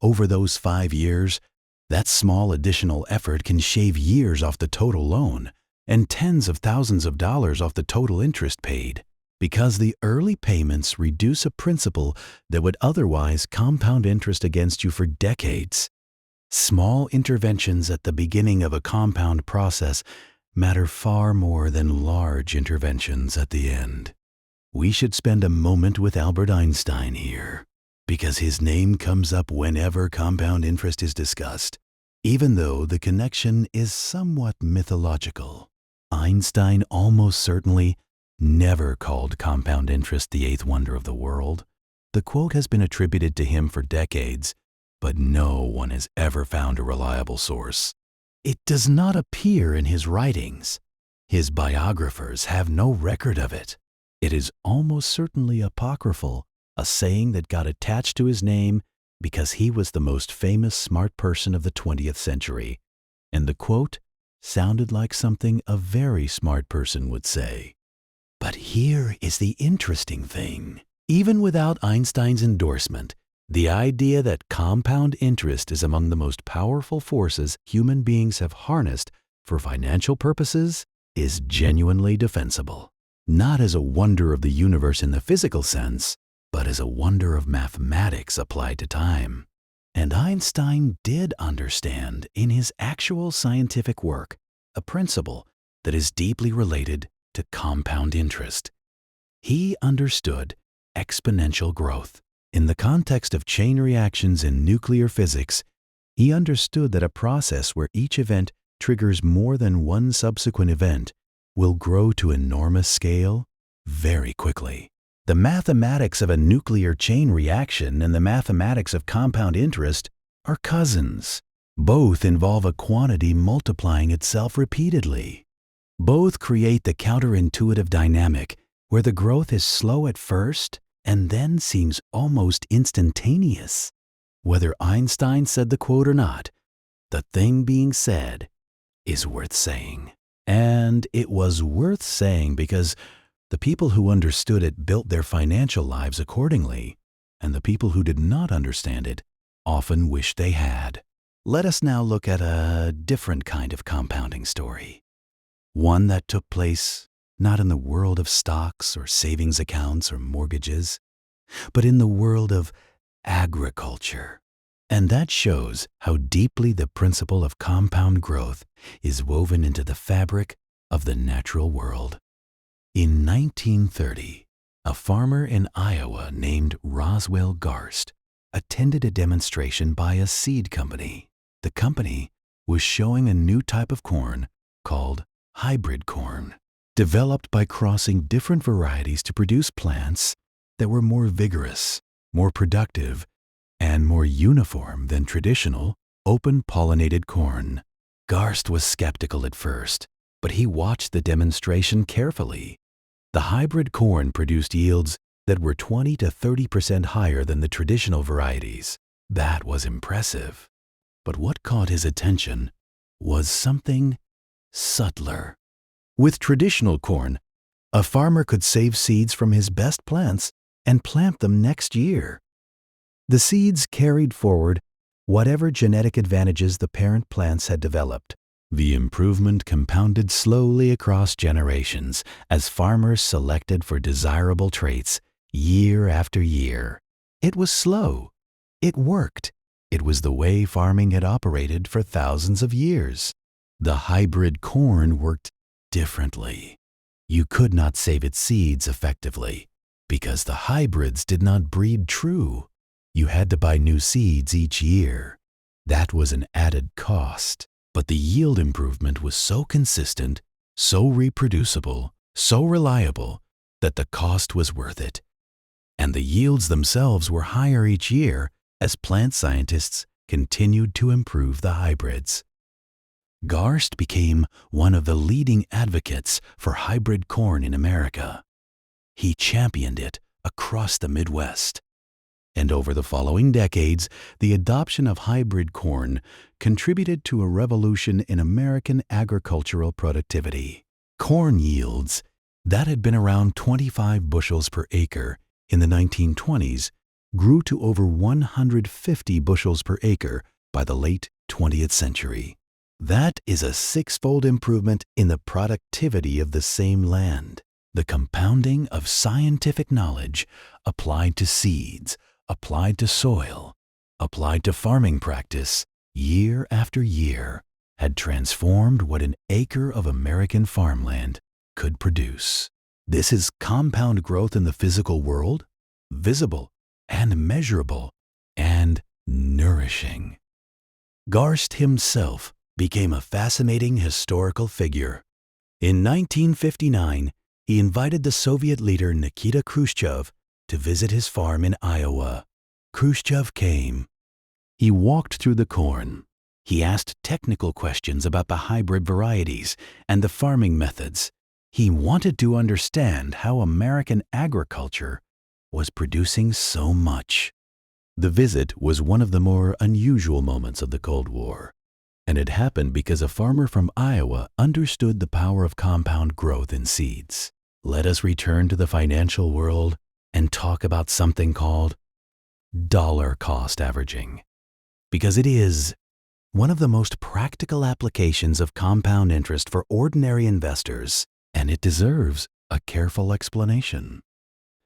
Over those 5 years, that small additional effort can shave years off the total loan and tens of thousands of dollars off the total interest paid, because the early payments reduce a principal that would otherwise compound interest against you for decades. Small interventions at the beginning of a compound process matter far more than large interventions at the end. We should spend a moment with Albert Einstein here, because his name comes up whenever compound interest is discussed, even though the connection is somewhat mythological. Einstein almost certainly never called compound interest the 8th wonder of the world. The quote has been attributed to him for decades, but no one has ever found a reliable source. It does not appear in his writings. His biographers have no record of it. It is almost certainly apocryphal, a saying that got attached to his name because he was the most famous smart person of the 20th century, and the quote sounded like something a very smart person would say. But here is the interesting thing. Even without Einstein's endorsement, the idea that compound interest is among the most powerful forces human beings have harnessed for financial purposes is genuinely defensible. Not as a wonder of the universe in the physical sense, but as a wonder of mathematics applied to time. And Einstein did understand in his actual scientific work a principle that is deeply related to compound interest. He understood exponential growth. In the context of chain reactions in nuclear physics, he understood that a process where each event triggers more than one subsequent event will grow to enormous scale very quickly. The mathematics of a nuclear chain reaction and the mathematics of compound interest are cousins. Both involve a quantity multiplying itself repeatedly. Both create the counterintuitive dynamic where the growth is slow at first and then seems almost instantaneous. Whether Einstein said the quote or not, the thing being said is worth saying. And it was worth saying because the people who understood it built their financial lives accordingly, and the people who did not understand it often wished they had. Let us now look at a different kind of compounding story. One that took place not in the world of stocks or savings accounts or mortgages, but in the world of agriculture. And that shows how deeply the principle of compound growth is woven into the fabric of the natural world. In 1930, a farmer in Iowa named Roswell Garst attended a demonstration by a seed company. The company was showing a new type of corn called hybrid corn, developed by crossing different varieties to produce plants that were more vigorous, more productive, and more uniform than traditional open-pollinated corn. Garst was skeptical at first, but he watched the demonstration carefully. The hybrid corn produced yields that were 20 to 30% higher than the traditional varieties. That was impressive. But what caught his attention was something subtler. With traditional corn, a farmer could save seeds from his best plants and plant them next year. The seeds carried forward whatever genetic advantages the parent plants had developed. The improvement compounded slowly across generations as farmers selected for desirable traits year after year. It was slow. It worked. It was the way farming had operated for thousands of years. The hybrid corn worked differently. You could not save its seeds effectively because the hybrids did not breed true. You had to buy new seeds each year. That was an added cost. But the yield improvement was so consistent, so reproducible, so reliable that the cost was worth it. And the yields themselves were higher each year as plant scientists continued to improve the hybrids. Garst became one of the leading advocates for hybrid corn in America. He championed it across the Midwest. And over the following decades, the adoption of hybrid corn contributed to a revolution in American agricultural productivity. Corn yields that had been around 25 bushels per acre in the 1920s grew to over 150 bushels per acre by the late 20th century. That is a six-fold improvement in the productivity of the same land. The compounding of scientific knowledge applied to seeds, applied to soil, applied to farming practice, year after year, had transformed what an acre of American farmland could produce. This is compound growth in the physical world, visible and measurable and nourishing. Garst himself became a fascinating historical figure. In 1959, he invited the Soviet leader Nikita Khrushchev to visit his farm in Iowa. Khrushchev came. He walked through the corn. He asked technical questions about the hybrid varieties and the farming methods. He wanted to understand how American agriculture was producing so much. The visit was one of the more unusual moments of the Cold War, and it happened because a farmer from Iowa understood the power of compound growth in seeds. Let us return to the financial world and talk about something called dollar cost averaging, because it is one of the most practical applications of compound interest for ordinary investors, and it deserves a careful explanation.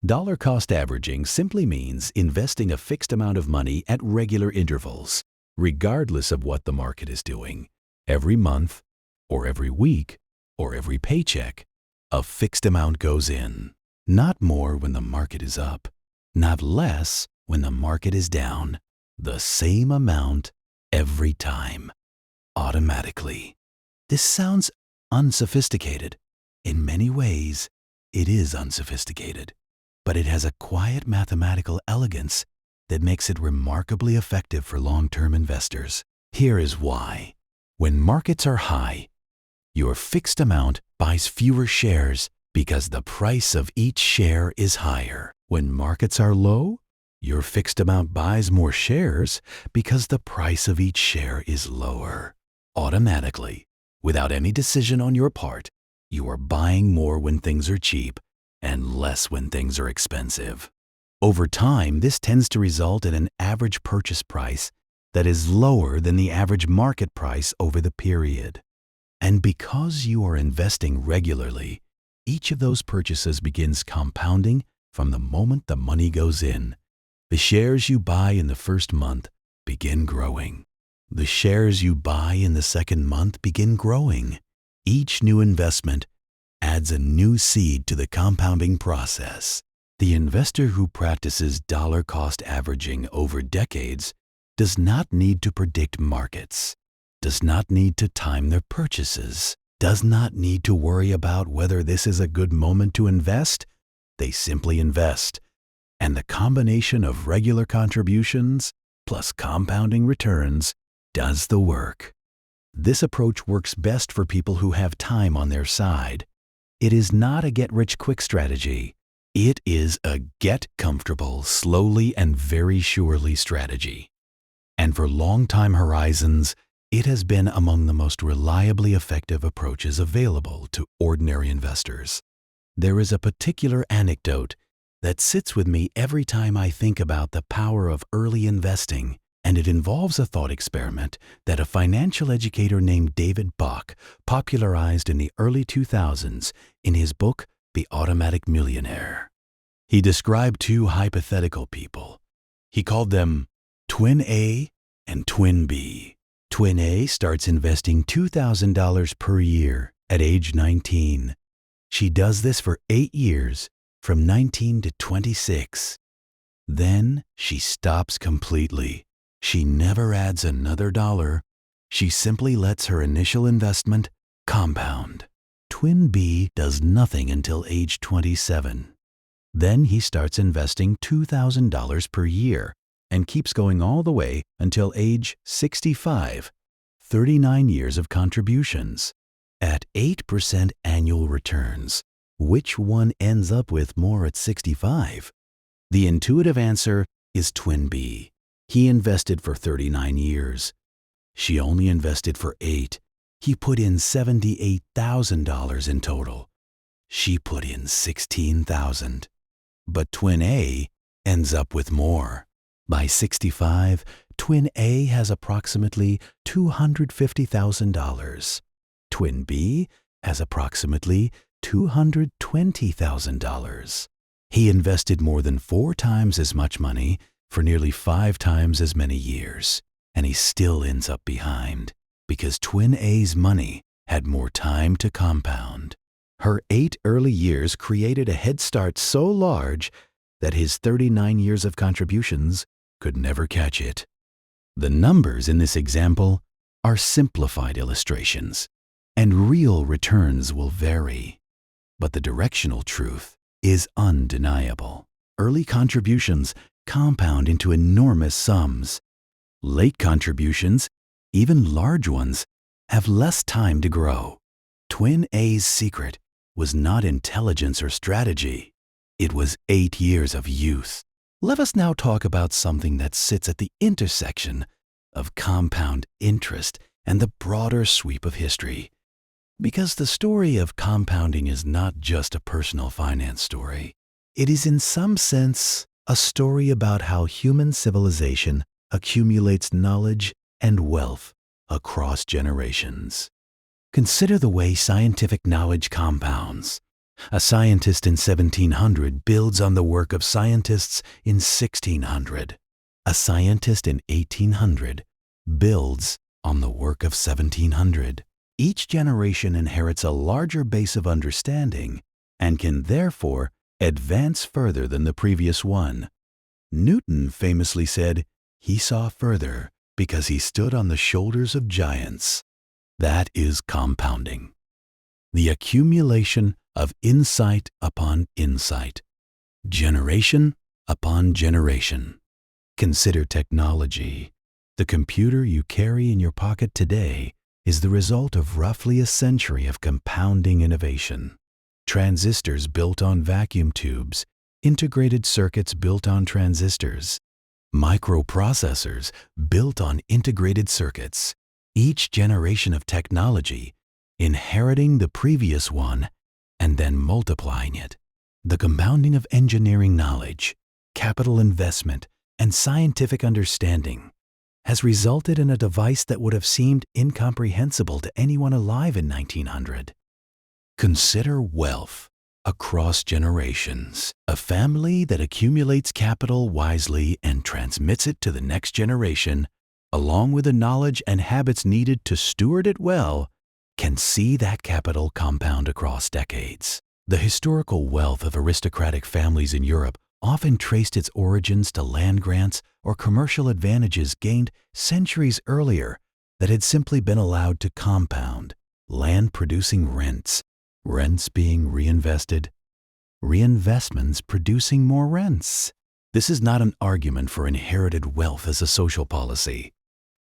Dollar cost averaging simply means investing a fixed amount of money at regular intervals, regardless of what the market is doing. Every month, or every week, or every paycheck, a fixed amount goes in. Not more when the market is up, not less when the market is down. The same amount every time, automatically. This sounds unsophisticated. In many ways, it is unsophisticated, but it has a quiet mathematical elegance that makes it remarkably effective for long-term investors. Here is why. When markets are high, your fixed amount buys fewer shares because the price of each share is higher. When markets are low, your fixed amount buys more shares because the price of each share is lower. Automatically, without any decision on your part, you are buying more when things are cheap and less when things are expensive. Over time, this tends to result in an average purchase price that is lower than the average market price over the period. And because you are investing regularly, each of those purchases begins compounding from the moment the money goes in. The shares you buy in the first month begin growing. The shares you buy in the second month begin growing. Each new investment adds a new seed to the compounding process. The investor who practices dollar-cost averaging over decades does not need to predict markets, does not need to time their purchases, does not need to worry about whether this is a good moment to invest. They simply invest, and the combination of regular contributions plus compounding returns does the work. This approach works best for people who have time on their side. It is not a get-rich-quick strategy. It is a get-comfortable, slowly and very surely strategy. And for long-time horizons, it has been among the most reliably effective approaches available to ordinary investors. There is a particular anecdote that sits with me every time I think about the power of early investing, and it involves a thought experiment that a financial educator named David Bach popularized in the early 2000s in his book, The Automatic Millionaire. He described two hypothetical people. He called them Twin A and Twin B. Twin A starts investing $2,000 per year at age 19. She does this for 8 years, from 19 to 26. Then she stops completely. She never adds another dollar. She simply lets her initial investment compound. Twin B does nothing until age 27. Then he starts investing $2,000 per year and keeps going all the way until age 65, 39 years of contributions. At 8% annual returns, which one ends up with more at 65? The intuitive answer is Twin B. He invested for 39 years. She only invested for 8. He put in $78,000 in total. She put in $16,000. But Twin A ends up with more. By 65, Twin A has approximately $250,000. Twin B has approximately $220,000. He invested more than 4 times as much money for nearly 5 times as many years, and he still ends up behind because Twin A's money had more time to compound. Her 8 early years created a head start so large that his 39 years of contributions could never catch it. The numbers in this example are simplified illustrations, and real returns will vary. But the directional truth is undeniable. Early contributions compound into enormous sums. Late contributions, even large ones, have less time to grow. Twin A's secret was not intelligence or strategy. It was 8 years of youth. Let us now talk about something that sits at the intersection of compound interest and the broader sweep of history. Because the story of compounding is not just a personal finance story. It is in some sense a story about how human civilization accumulates knowledge and wealth across generations. Consider the way scientific knowledge compounds. A scientist in 1700 builds on the work of scientists in 1600. A scientist in 1800 builds on the work of 1700. Each generation inherits a larger base of understanding and can therefore advance further than the previous one. Newton famously said he saw further because he stood on the shoulders of giants. That is compounding. The accumulation of insight upon insight, generation upon generation. Consider technology. The computer you carry in your pocket today is the result of roughly a century of compounding innovation. Transistors built on vacuum tubes, integrated circuits built on transistors, microprocessors built on integrated circuits. Each generation of technology inheriting the previous one and then multiplying it. The compounding of engineering knowledge, capital investment, and scientific understanding has resulted in a device that would have seemed incomprehensible to anyone alive in 1900. Consider wealth across generations. A family that accumulates capital wisely and transmits it to the next generation, along with the knowledge and habits needed to steward it well, can see that capital compound across decades. The historical wealth of aristocratic families in Europe often traced its origins to land grants or commercial advantages gained centuries earlier that had simply been allowed to compound, land producing rents, rents being reinvested, reinvestments producing more rents. This is not an argument for inherited wealth as a social policy.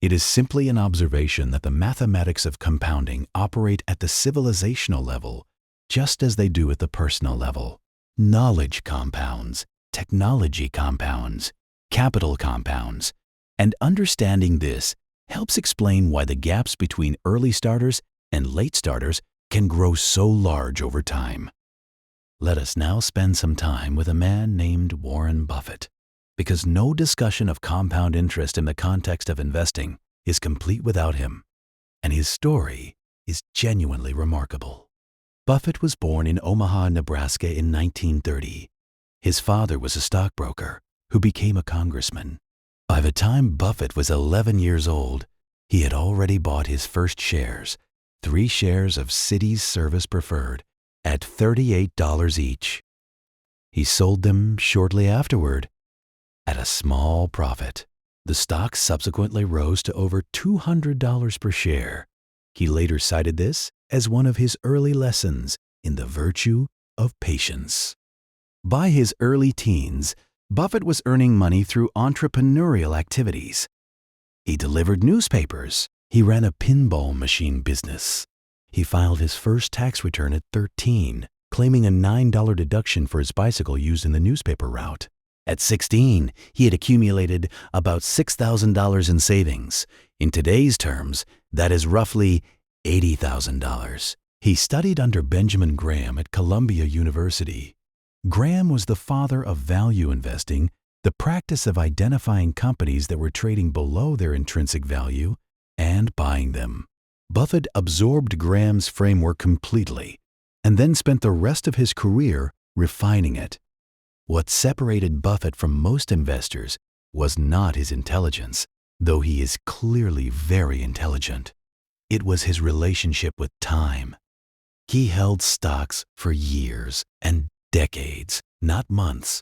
It is simply an observation that the mathematics of compounding operate at the civilizational level just as they do at the personal level. Knowledge compounds, technology compounds, capital compounds, and understanding this helps explain why the gaps between early starters and late starters can grow so large over time. Let us now spend some time with a man named Warren Buffett, because no discussion of compound interest in the context of investing is complete without him, and his story is genuinely remarkable. Buffett was born in Omaha, Nebraska in 1930. His father was a stockbroker who became a congressman. By the time Buffett was 11 years old, he had already bought his first shares, 3 shares of Cities Service Preferred, at $38 each. He sold them shortly afterward at a small profit. The stock subsequently rose to over $200 per share. He later cited this as one of his early lessons in the virtue of patience. By his early teens, Buffett was earning money through entrepreneurial activities. He delivered newspapers. He ran a pinball machine business. He filed his first tax return at 13, claiming a $9 deduction for his bicycle used in the newspaper route. At 16, he had accumulated about $6,000 in savings. In today's terms, that is roughly $80,000. He studied under Benjamin Graham at Columbia University. Graham was the father of value investing, the practice of identifying companies that were trading below their intrinsic value and buying them. Buffett absorbed Graham's framework completely and then spent the rest of his career refining it. What separated Buffett from most investors was not his intelligence, though he is clearly very intelligent. It was his relationship with time. He held stocks for years and decades, not months.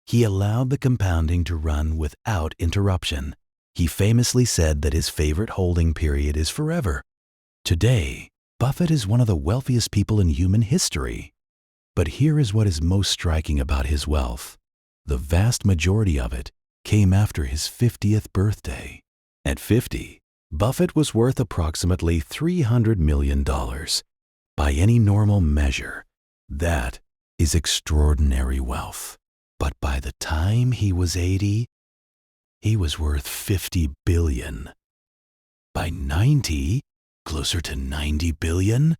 He allowed the compounding to run without interruption. He famously said that his favorite holding period is forever. Today, Buffett is one of the wealthiest people in human history. But here is what is most striking about his wealth. The vast majority of it came after his 50th birthday. At 50, Buffett was worth approximately $300 million. By any normal measure, that is extraordinary wealth. But by the time he was 80, he was worth $50 billion. By 90, closer to $90 billion.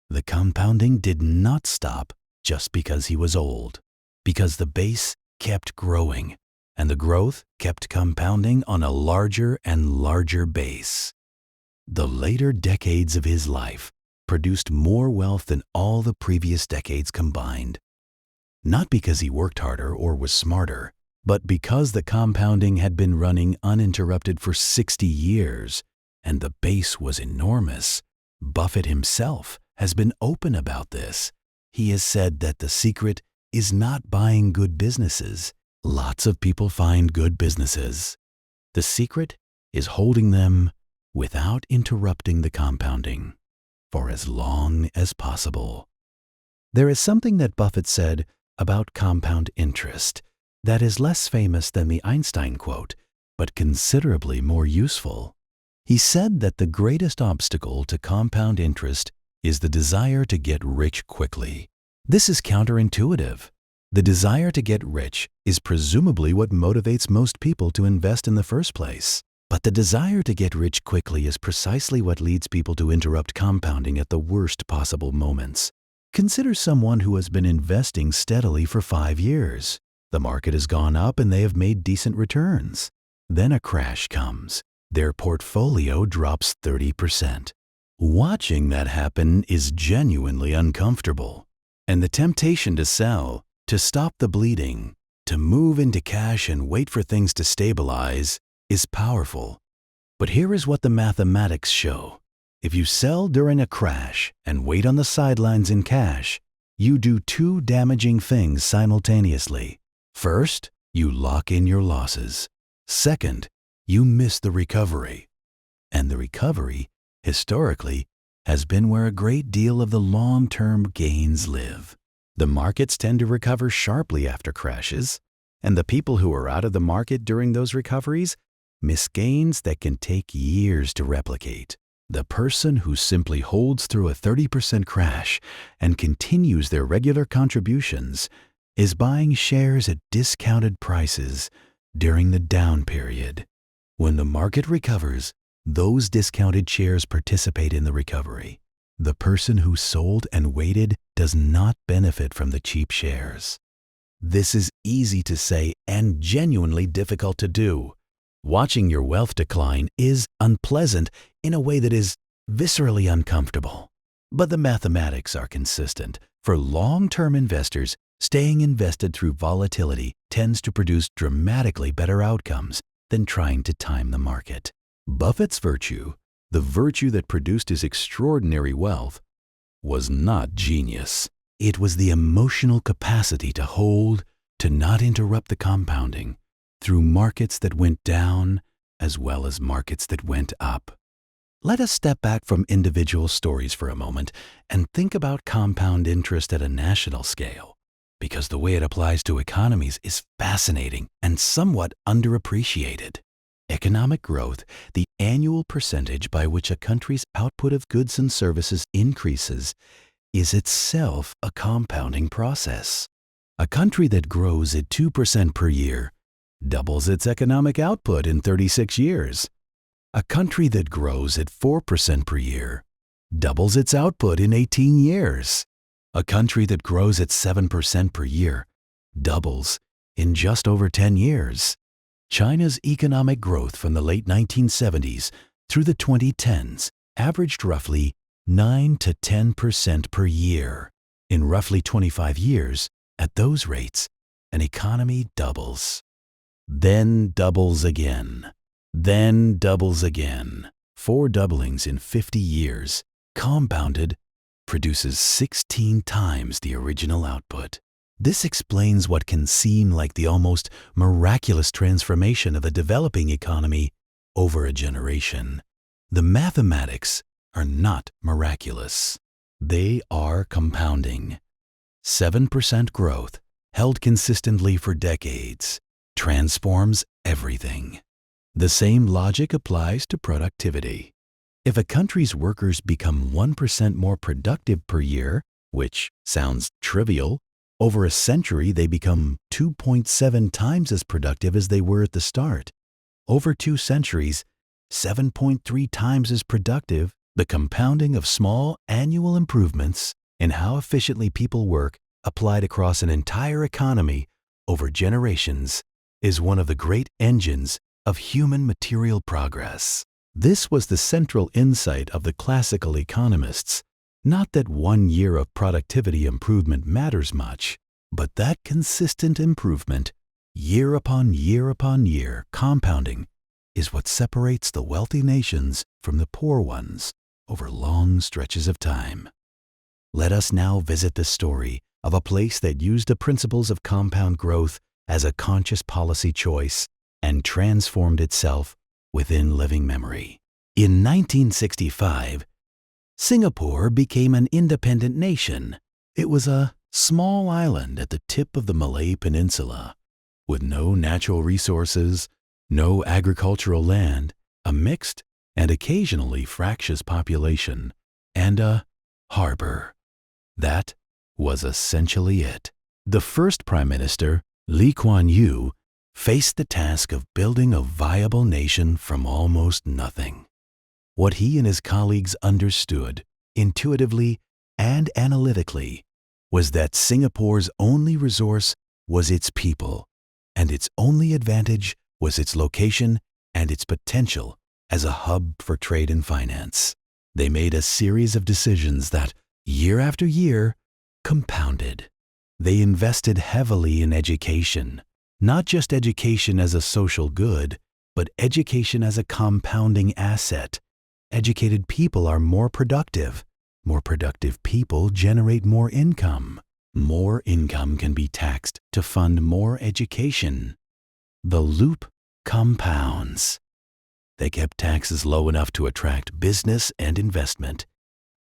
The compounding did not stop just because he was old, because the base kept growing and the growth kept compounding on a larger and larger base. The later decades of his life produced more wealth than all the previous decades combined. Not because he worked harder or was smarter, but because the compounding had been running uninterrupted for 60 years and the base was enormous. Buffett himself has been open about this. He has said that the secret is not buying good businesses. Lots of people find good businesses. The secret is holding them without interrupting the compounding for as long as possible. There is something that Buffett said about compound interest that is less famous than the Einstein quote, but considerably more useful. He said that the greatest obstacle to compound interest is the desire to get rich quickly. This is counterintuitive. The desire to get rich is presumably what motivates most people to invest in the first place. But the desire to get rich quickly is precisely what leads people to interrupt compounding at the worst possible moments. Consider someone who has been investing steadily for 5 years. The market has gone up and they have made decent returns. Then a crash comes. Their portfolio drops 30%. Watching that happen is genuinely uncomfortable. And the temptation to sell, to stop the bleeding, to move into cash and wait for things to stabilize is powerful. But here is what the mathematics show. If you sell during a crash and wait on the sidelines in cash, you do 2 damaging things simultaneously. First, you lock in your losses. Second, you miss the recovery. And the recovery, historically, has been where a great deal of the long-term gains live. The markets tend to recover sharply after crashes, and the people who are out of the market during those recoveries miss gains that can take years to replicate. The person who simply holds through a 30% crash and continues their regular contributions is buying shares at discounted prices during the down period. When the market recovers, those discounted shares participate in the recovery. The person who sold and waited does not benefit from the cheap shares. This is easy to say and genuinely difficult to do. Watching your wealth decline is unpleasant in a way that is viscerally uncomfortable. But the mathematics are consistent. For long-term investors, staying invested through volatility tends to produce dramatically better outcomes than trying to time the market. Buffett's virtue, the virtue that produced his extraordinary wealth, was not genius. It was the emotional capacity to hold, to not interrupt the compounding, through markets that went down as well as markets that went up. Let us step back from individual stories for a moment and think about compound interest at a national scale, because the way it applies to economies is fascinating and somewhat underappreciated. Economic growth, the annual percentage by which a country's output of goods and services increases, is itself a compounding process. A country that grows at 2% per year doubles its economic output in 36 years. A country that grows at 4% per year doubles its output in 18 years. A country that grows at 7% per year doubles in just over 10 years. China's economic growth from the late 1970s through the 2010s averaged roughly 9 to 10% per year. In roughly 25 years, at those rates, an economy doubles. Then doubles again. Then doubles again. 4 doublings in 50 years, compounded, produces 16 times the original output. This explains what can seem like the almost miraculous transformation of a developing economy over a generation. The mathematics are not miraculous. They are compounding. 7% growth, held consistently for decades, transforms everything. The same logic applies to productivity. If a country's workers become 1% more productive per year, which sounds trivial, over a century they become 2.7 times as productive as they were at the start. Over 2 centuries, 7.3 times as productive. The compounding of small annual improvements in how efficiently people work applied across an entire economy over generations is one of the great engines of human material progress. This was the central insight of the classical economists. Not that 1 year of productivity improvement matters much, but that consistent improvement, year upon year upon year, compounding, is what separates the wealthy nations from the poor ones over long stretches of time. Let us now visit the story of a place that used the principles of compound growth as a conscious policy choice and transformed itself within living memory. In 1965, Singapore became an independent nation. It was a small island at the tip of the Malay Peninsula, with no natural resources, no agricultural land, a mixed and occasionally fractious population, and a harbor. That was essentially it. The first Prime Minister, Lee Kuan Yew, faced the task of building a viable nation from almost nothing. What he and his colleagues understood, intuitively and analytically, was that Singapore's only resource was its people, and its only advantage was its location and its potential as a hub for trade and finance. They made a series of decisions that, year after year, compounded. They invested heavily in education, not just education as a social good, but education as a compounding asset. Educated people are more productive. More productive people generate more income. More income can be taxed to fund more education. The loop compounds. They kept taxes low enough to attract business and investment.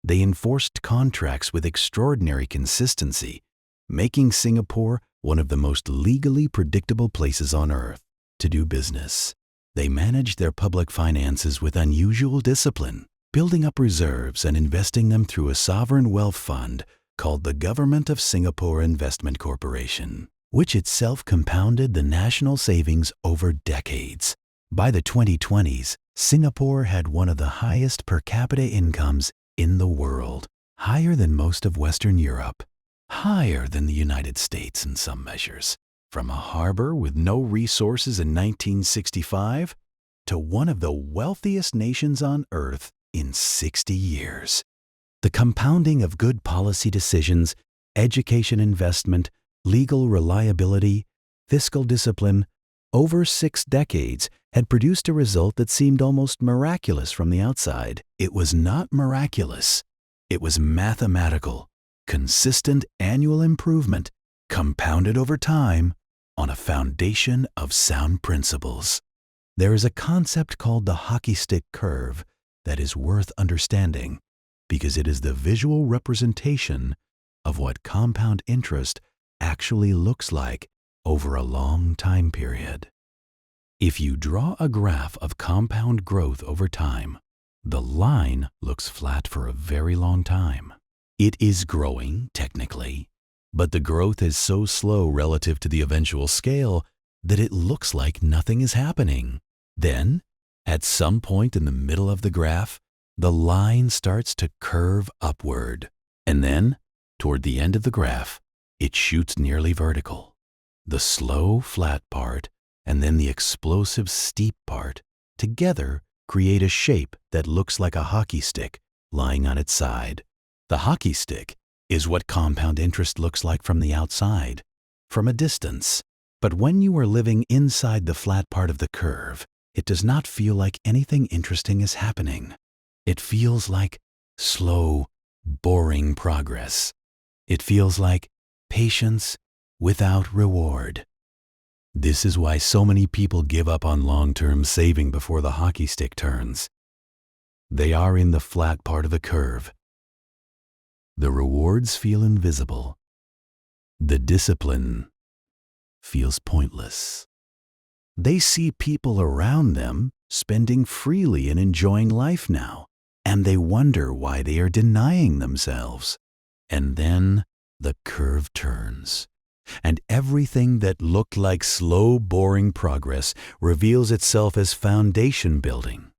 They enforced contracts with extraordinary consistency, making Singapore one of the most legally predictable places on earth to do business. They managed their public finances with unusual discipline, building up reserves and investing them through a sovereign wealth fund called the Government of Singapore Investment Corporation, which itself compounded the national savings over decades. By the 2020s, Singapore had one of the highest per capita incomes in the world, higher than most of Western Europe, higher than the United States in some measures. From a harbor with no resources in 1965 to one of the wealthiest nations on earth in 60 years. The compounding of good policy decisions, education investment, legal reliability, fiscal discipline, over 6 decades had produced a result that seemed almost miraculous from the outside. It was not miraculous. It was mathematical, consistent annual improvement, compounded over time on a foundation of sound principles. There is a concept called the hockey stick curve that is worth understanding because it is the visual representation of what compound interest actually looks like over a long time period. If you draw a graph of compound growth over time, the line looks flat for a very long time. It is growing, technically, but the growth is so slow relative to the eventual scale that it looks like nothing is happening. Then, at some point in the middle of the graph, the line starts to curve upward. And then, toward the end of the graph, it shoots nearly vertical. The slow, flat part and then the explosive, steep part together create a shape that looks like a hockey stick lying on its side. The hockey stick is what compound interest looks like from the outside, from a distance. But when you are living inside the flat part of the curve, it does not feel like anything interesting is happening. It feels like slow, boring progress. It feels like patience without reward. This is why so many people give up on long-term saving before the hockey stick turns. They are in the flat part of the curve. The rewards feel invisible. The discipline feels pointless. They see people around them spending freely and enjoying life now, and they wonder why they are denying themselves. And then the curve turns, and everything that looked like slow, boring progress reveals itself as foundation building.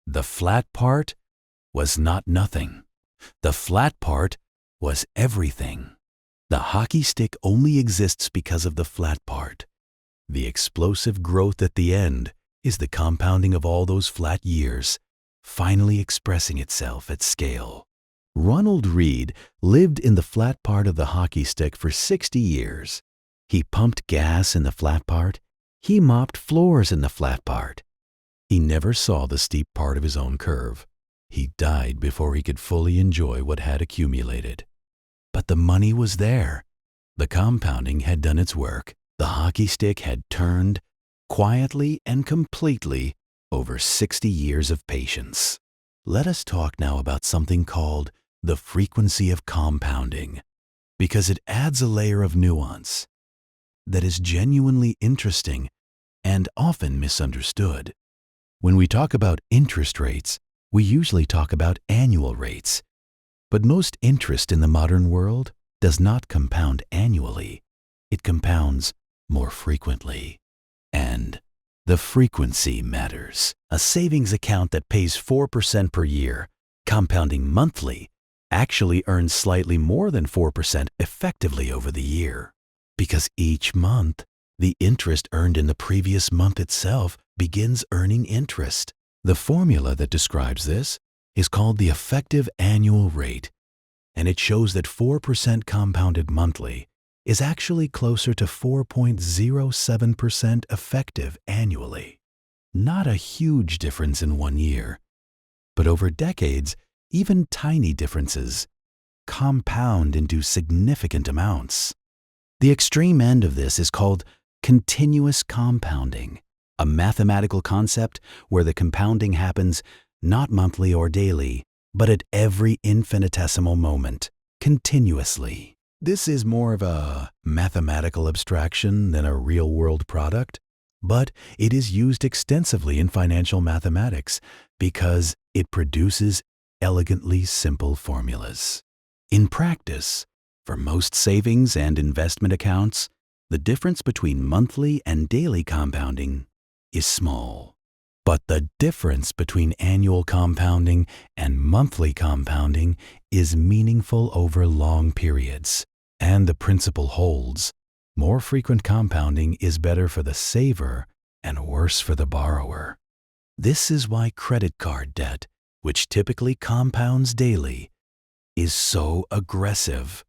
The flat part was not nothing. The flat part was everything. The hockey stick only exists because of the flat part. The explosive growth at the end is the compounding of all those flat years, finally expressing itself at scale. Ronald Read lived in the flat part of the hockey stick for 60 years. He pumped gas in the flat part. He mopped floors in the flat part. He never saw the steep part of his own curve. He died before he could fully enjoy what had accumulated. But the money was there. The compounding had done its work. The hockey stick had turned quietly and completely over 60 years of patience. Let us talk now about something called the frequency of compounding, because it adds a layer of nuance that is genuinely interesting and often misunderstood. When we talk about interest rates, we usually talk about annual rates, but most interest in the modern world does not compound annually. It compounds more frequently. And the frequency matters. A savings account that pays 4% per year, compounding monthly, actually earns slightly more than 4% effectively over the year. Because each month, the interest earned in the previous month itself begins earning interest. The formula that describes this is called the effective annual rate, and it shows that 4% compounded monthly is actually closer to 4.07% effective annually. Not a huge difference in 1 year, but over decades, even tiny differences compound into significant amounts. The extreme end of this is called continuous compounding, a mathematical concept where the compounding happens not monthly or daily, but at every infinitesimal moment, continuously. This is more of a mathematical abstraction than a real-world product, but it is used extensively in financial mathematics because it produces elegantly simple formulas. In practice, for most savings and investment accounts, the difference between monthly and daily compounding is small. But the difference between annual compounding and monthly compounding is meaningful over long periods. And the principle holds. More frequent compounding is better for the saver and worse for the borrower. This is why credit card debt, which typically compounds daily, is so aggressive.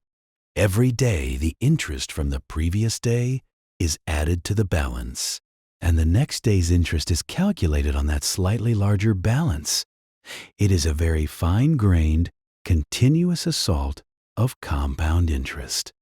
Every day, the interest from the previous day is added to the balance, and the next day's interest is calculated on that slightly larger balance. It is a very fine-grained, continuous assault of compound interest,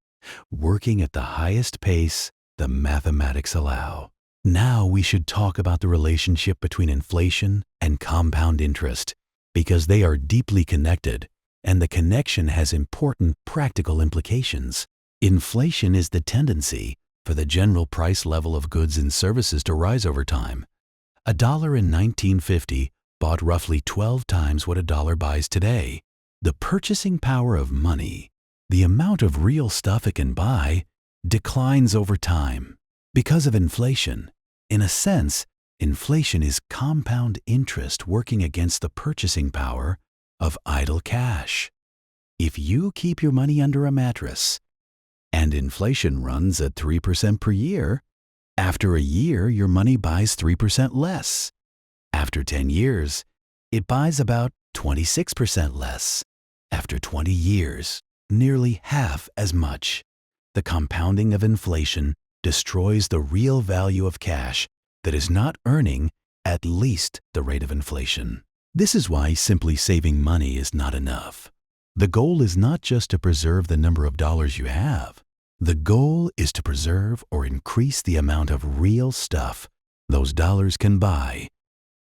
working at the highest pace the mathematics allow. Now we should talk about the relationship between inflation and compound interest, because they are deeply connected, and the connection has important practical implications. Inflation is the tendency for the general price level of goods and services to rise over time. $1 in 1950 bought roughly 12 times what $1 buys today. The purchasing power of money, the amount of real stuff it can buy, declines over time because of inflation. In a sense, inflation is compound interest working against the purchasing power of idle cash. If you keep your money under a mattress and inflation runs at 3% per year, after a year your money buys 3% less. After 10 years, it buys about 26% less. After 20 years, nearly half as much. The compounding of inflation destroys the real value of cash that is not earning at least the rate of inflation. This is why simply saving money is not enough. The goal is not just to preserve the number of dollars you have. The goal is to preserve or increase the amount of real stuff those dollars can buy,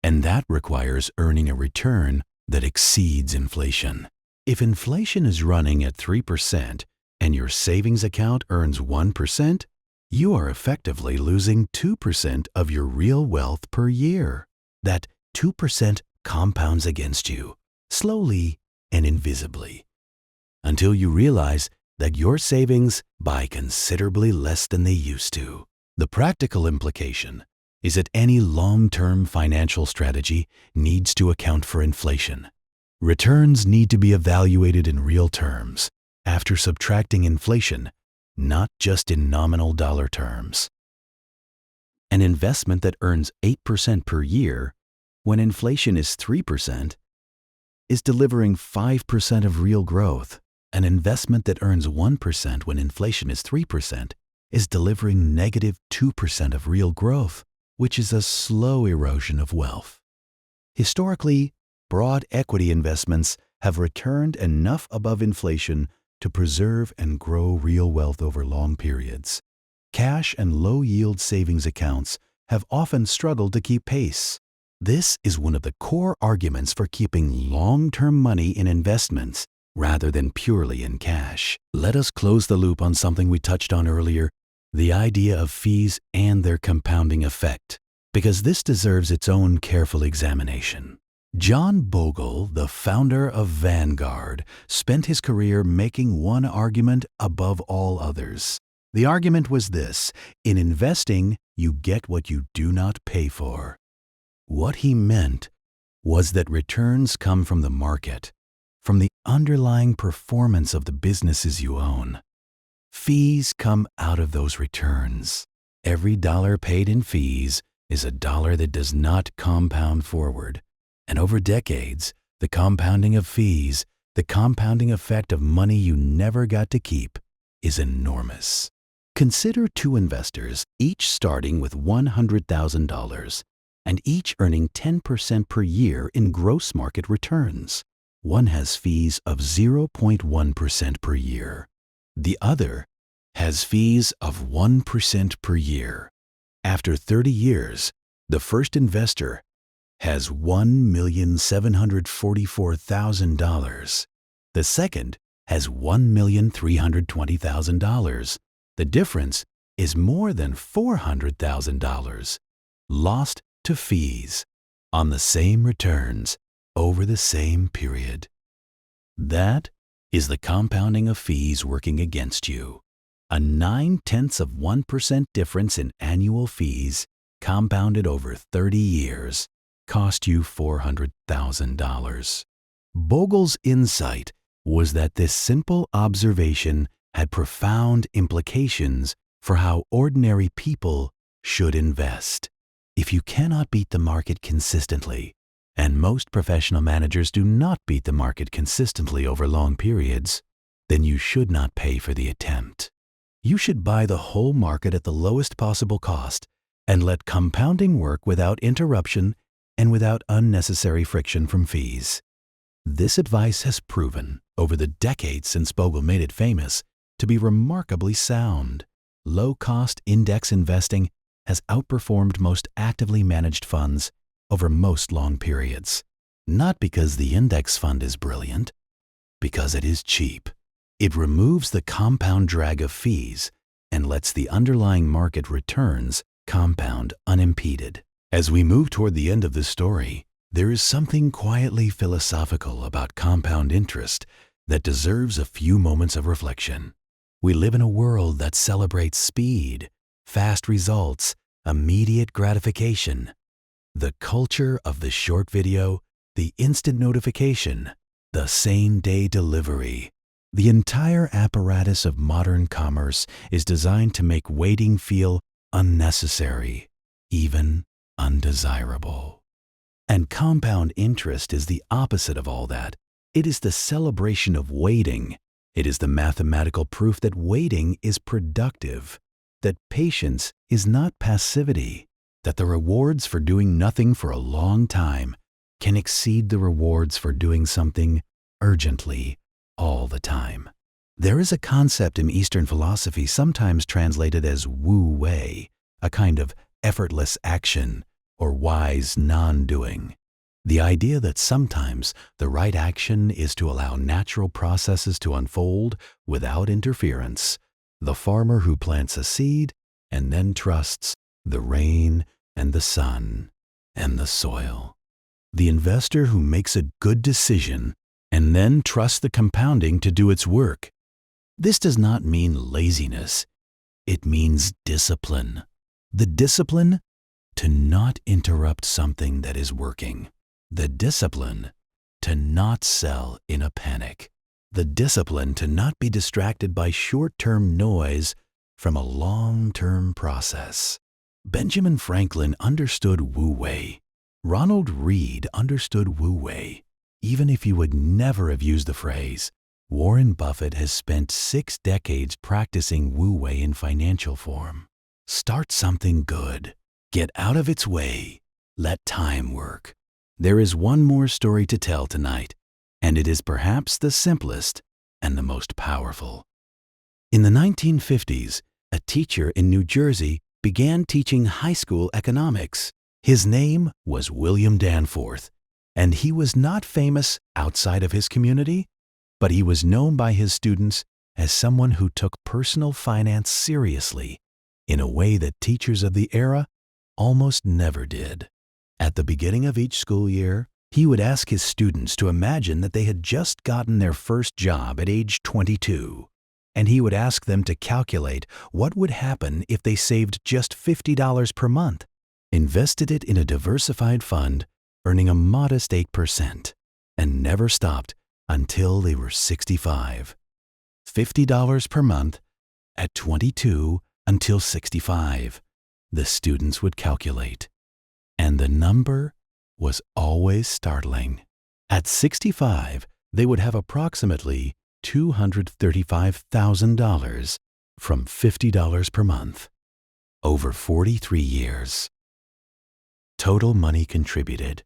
and that requires earning a return that exceeds inflation. If inflation is running at 3% and your savings account earns 1%, you are effectively losing 2% of your real wealth per year. That 2% compounds against you, slowly and invisibly, until you realize that your savings buy considerably less than they used to. The practical implication is that any long-term financial strategy needs to account for inflation. Returns need to be evaluated in real terms, after subtracting inflation, not just in nominal dollar terms. An investment that earns 8% per year when inflation is 3% is delivering 5% of real growth. An investment that earns 1% when inflation is 3% is delivering negative 2% of real growth, which is a slow erosion of wealth. Historically, broad equity investments have returned enough above inflation to preserve and grow real wealth over long periods. Cash and low-yield savings accounts have often struggled to keep pace. This is one of the core arguments for keeping long-term money in investments rather than purely in cash. Let us close the loop on something we touched on earlier, the idea of fees and their compounding effect, because this deserves its own careful examination. John Bogle, the founder of Vanguard, spent his career making one argument above all others. The argument was this: in investing, you get what you do not pay for. What he meant was that returns come from the market, from the underlying performance of the businesses you own. Fees come out of those returns. Every dollar paid in fees is a dollar that does not compound forward. And over decades, the compounding of fees, the compounding effect of money you never got to keep, is enormous. Consider two investors, each starting with $100,000 and each earning 10% per year in gross market returns. One has fees of 0.1% per year. The other has fees of 1% per year. After 30 years, the first investor has $1,744,000. The second has $1,320,000. The difference is more than $400,000 lost to fees on the same returns over the same period. That is the compounding of fees working against you. A 0.9% difference in annual fees compounded over 30 years cost you $400,000. Bogle's insight was that this simple observation had profound implications for how ordinary people should invest. If you cannot beat the market consistently, and most professional managers do not beat the market consistently over long periods, then you should not pay for the attempt. You should buy the whole market at the lowest possible cost and let compounding work without interruption and without unnecessary friction from fees. This advice has proven, over the decades since Bogle made it famous, to be remarkably sound. Low-cost index investing has outperformed most actively managed funds over most long periods. Not because the index fund is brilliant, because it is cheap. It removes the compound drag of fees and lets the underlying market returns compound unimpeded. As we move toward the end of this story, there is something quietly philosophical about compound interest that deserves a few moments of reflection. We live in a world that celebrates speed, fast results, immediate gratification. The culture of the short video, the instant notification, the same-day delivery. The entire apparatus of modern commerce is designed to make waiting feel unnecessary, even undesirable. And compound interest is the opposite of all that. It is the celebration of waiting. It is the mathematical proof that waiting is productive, that patience is not passivity, that the rewards for doing nothing for a long time can exceed the rewards for doing something urgently all the time. There is a concept in Eastern philosophy sometimes translated as wu-wei, a kind of effortless action or wise non-doing. The idea that sometimes the right action is to allow natural processes to unfold without interference. The farmer who plants a seed and then trusts the rain and the sun and the soil. The investor who makes a good decision and then trusts the compounding to do its work. This does not mean laziness. It means discipline. The discipline to not interrupt something that is working. The discipline to not sell in a panic. The discipline to not be distracted by short-term noise from a long-term process. Benjamin Franklin understood wu-wei. Ronald Read understood wu-wei. Even if you would never have used the phrase, Warren Buffett has spent 6 decades practicing wu-wei in financial form. Start something good. Get out of its way. Let time work. There is one more story to tell tonight, and it is perhaps the simplest and the most powerful. In the 1950s, a teacher in New Jersey began teaching high school economics. His name was William Danforth, and he was not famous outside of his community, but he was known by his students as someone who took personal finance seriously in a way that teachers of the era almost never did. At the beginning of each school year, he would ask his students to imagine that they had just gotten their first job at age 22, and he would ask them to calculate what would happen if they saved just $50 per month, invested it in a diversified fund, earning a modest 8%, and never stopped until they were 65. $50 per month at 22 until 65, the students would calculate. And the number was always startling. At 65, they would have approximately $235,000 from $50 per month over 43 years. Total money contributed,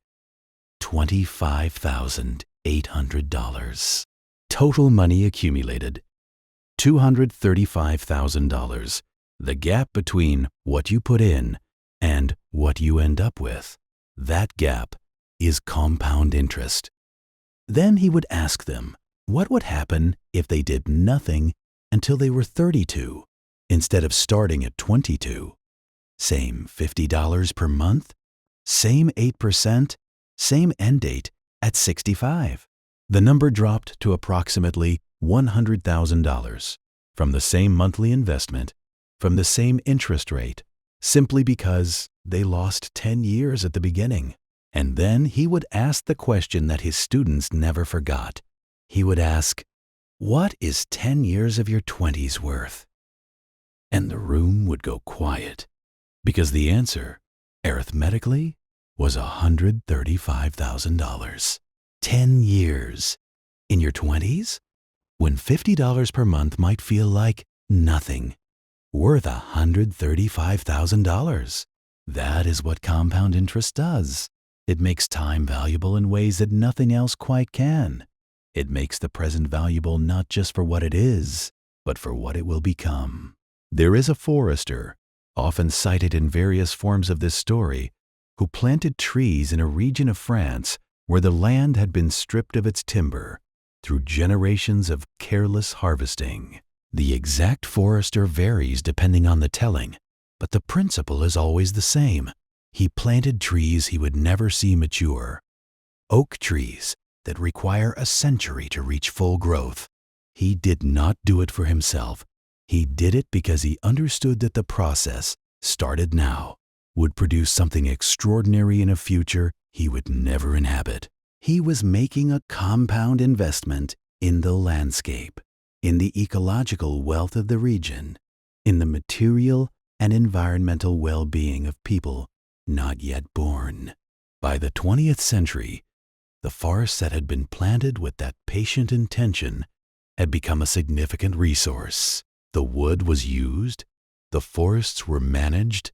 $25,800. Total money accumulated, $235,000. The gap between what you put in and what you end up with, that gap is compound interest. Then he would ask them what would happen if they did nothing until they were 32 instead of starting at 22. Same $50 per month, same 8%, same end date at 65. The number dropped to approximately $100,000 from the same monthly investment, from the same interest rate, simply because they lost 10 years at the beginning. And then he would ask the question that his students never forgot. He would ask, "What is 10 years of your 20s worth?" And the room would go quiet, because the answer, arithmetically, was $135,000. 10 years in your 20s? When $50 per month might feel like nothing, worth $135,000. That is what compound interest does. It makes time valuable in ways that nothing else quite can. It makes the present valuable not just for what it is, but for what it will become. There is a forester, often cited in various forms of this story, who planted trees in a region of France where the land had been stripped of its timber through generations of careless harvesting. The exact forester varies depending on the telling, but the principle is always the same. He planted trees he would never see mature, oak trees that require a century to reach full growth. He did not do it for himself. He did it because he understood that the process, started now, would produce something extraordinary in a future he would never inhabit. He was making a compound investment in the landscape, in the ecological wealth of the region, in the material and environmental well-being of people not yet born. By the 20th century, the forests that had been planted with that patient intention had become a significant resource. The wood was used, the forests were managed,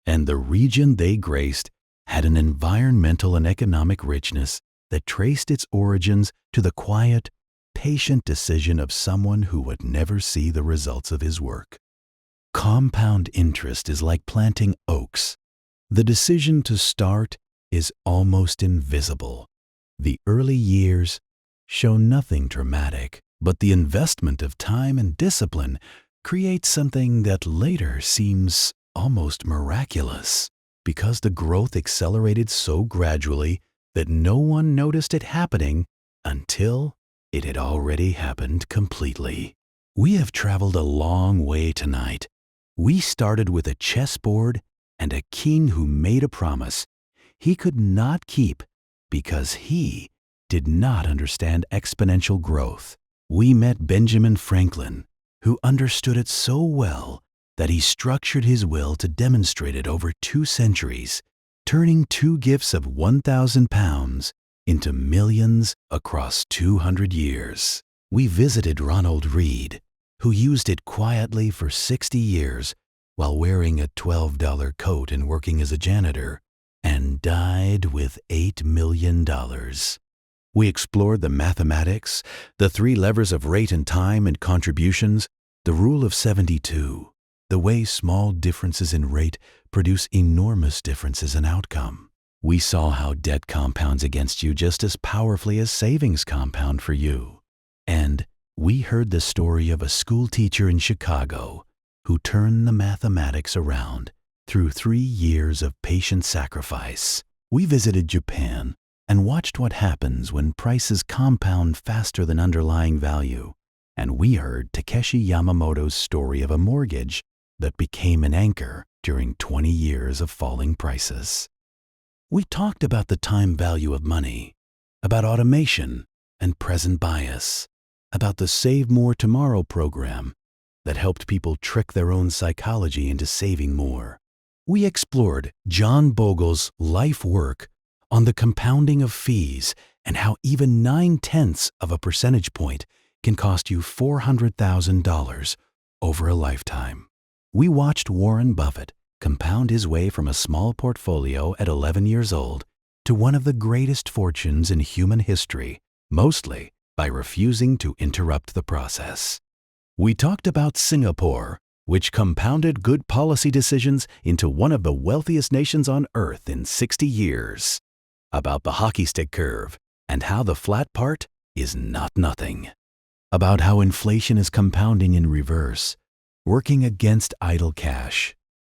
and the region they graced had an environmental and economic richness that traced its origins to the quiet, patient decision of someone who would never see the results of his work. Compound interest is like planting oaks. The decision to start is almost invisible. The early years show nothing dramatic, but the investment of time and discipline creates something that later seems almost miraculous, because the growth accelerated so gradually that no one noticed it happening until it had already happened completely. We have traveled a long way tonight. We started with a chessboard and a king who made a promise he could not keep because he did not understand exponential growth. We met Benjamin Franklin, who understood it so well that he structured his will to demonstrate it over 2 centuries, turning 2 gifts of £1,000 into millions across 200 years. We visited Ronald Read, who used it quietly for 60 years while wearing a $12 coat and working as a janitor, and died with $8 million. We explored the mathematics, the three levers of rate and time and contributions, the rule of 72, the way small differences in rate produce enormous differences in outcome. We saw how debt compounds against you just as powerfully as savings compound for you. And we heard the story of a school teacher in Chicago who turned the mathematics around through 3 years of patient sacrifice. We visited Japan and watched what happens when prices compound faster than underlying value. And we heard Takeshi Yamamoto's story of a mortgage that became an anchor during 20 years of falling prices. We talked about the time value of money, about automation and present bias, about the Save More Tomorrow program that helped people trick their own psychology into saving more. We explored John Bogle's life work on the compounding of fees and how even 0.9 of a percentage point can cost you $400,000 over a lifetime. We watched Warren Buffett compound his way from a small portfolio at 11 years old to one of the greatest fortunes in human history, mostly by refusing to interrupt the process. We talked about Singapore, which compounded good policy decisions into one of the wealthiest nations on earth in 60 years, about the hockey stick curve and how the flat part is not nothing, about how inflation is compounding in reverse, working against idle cash,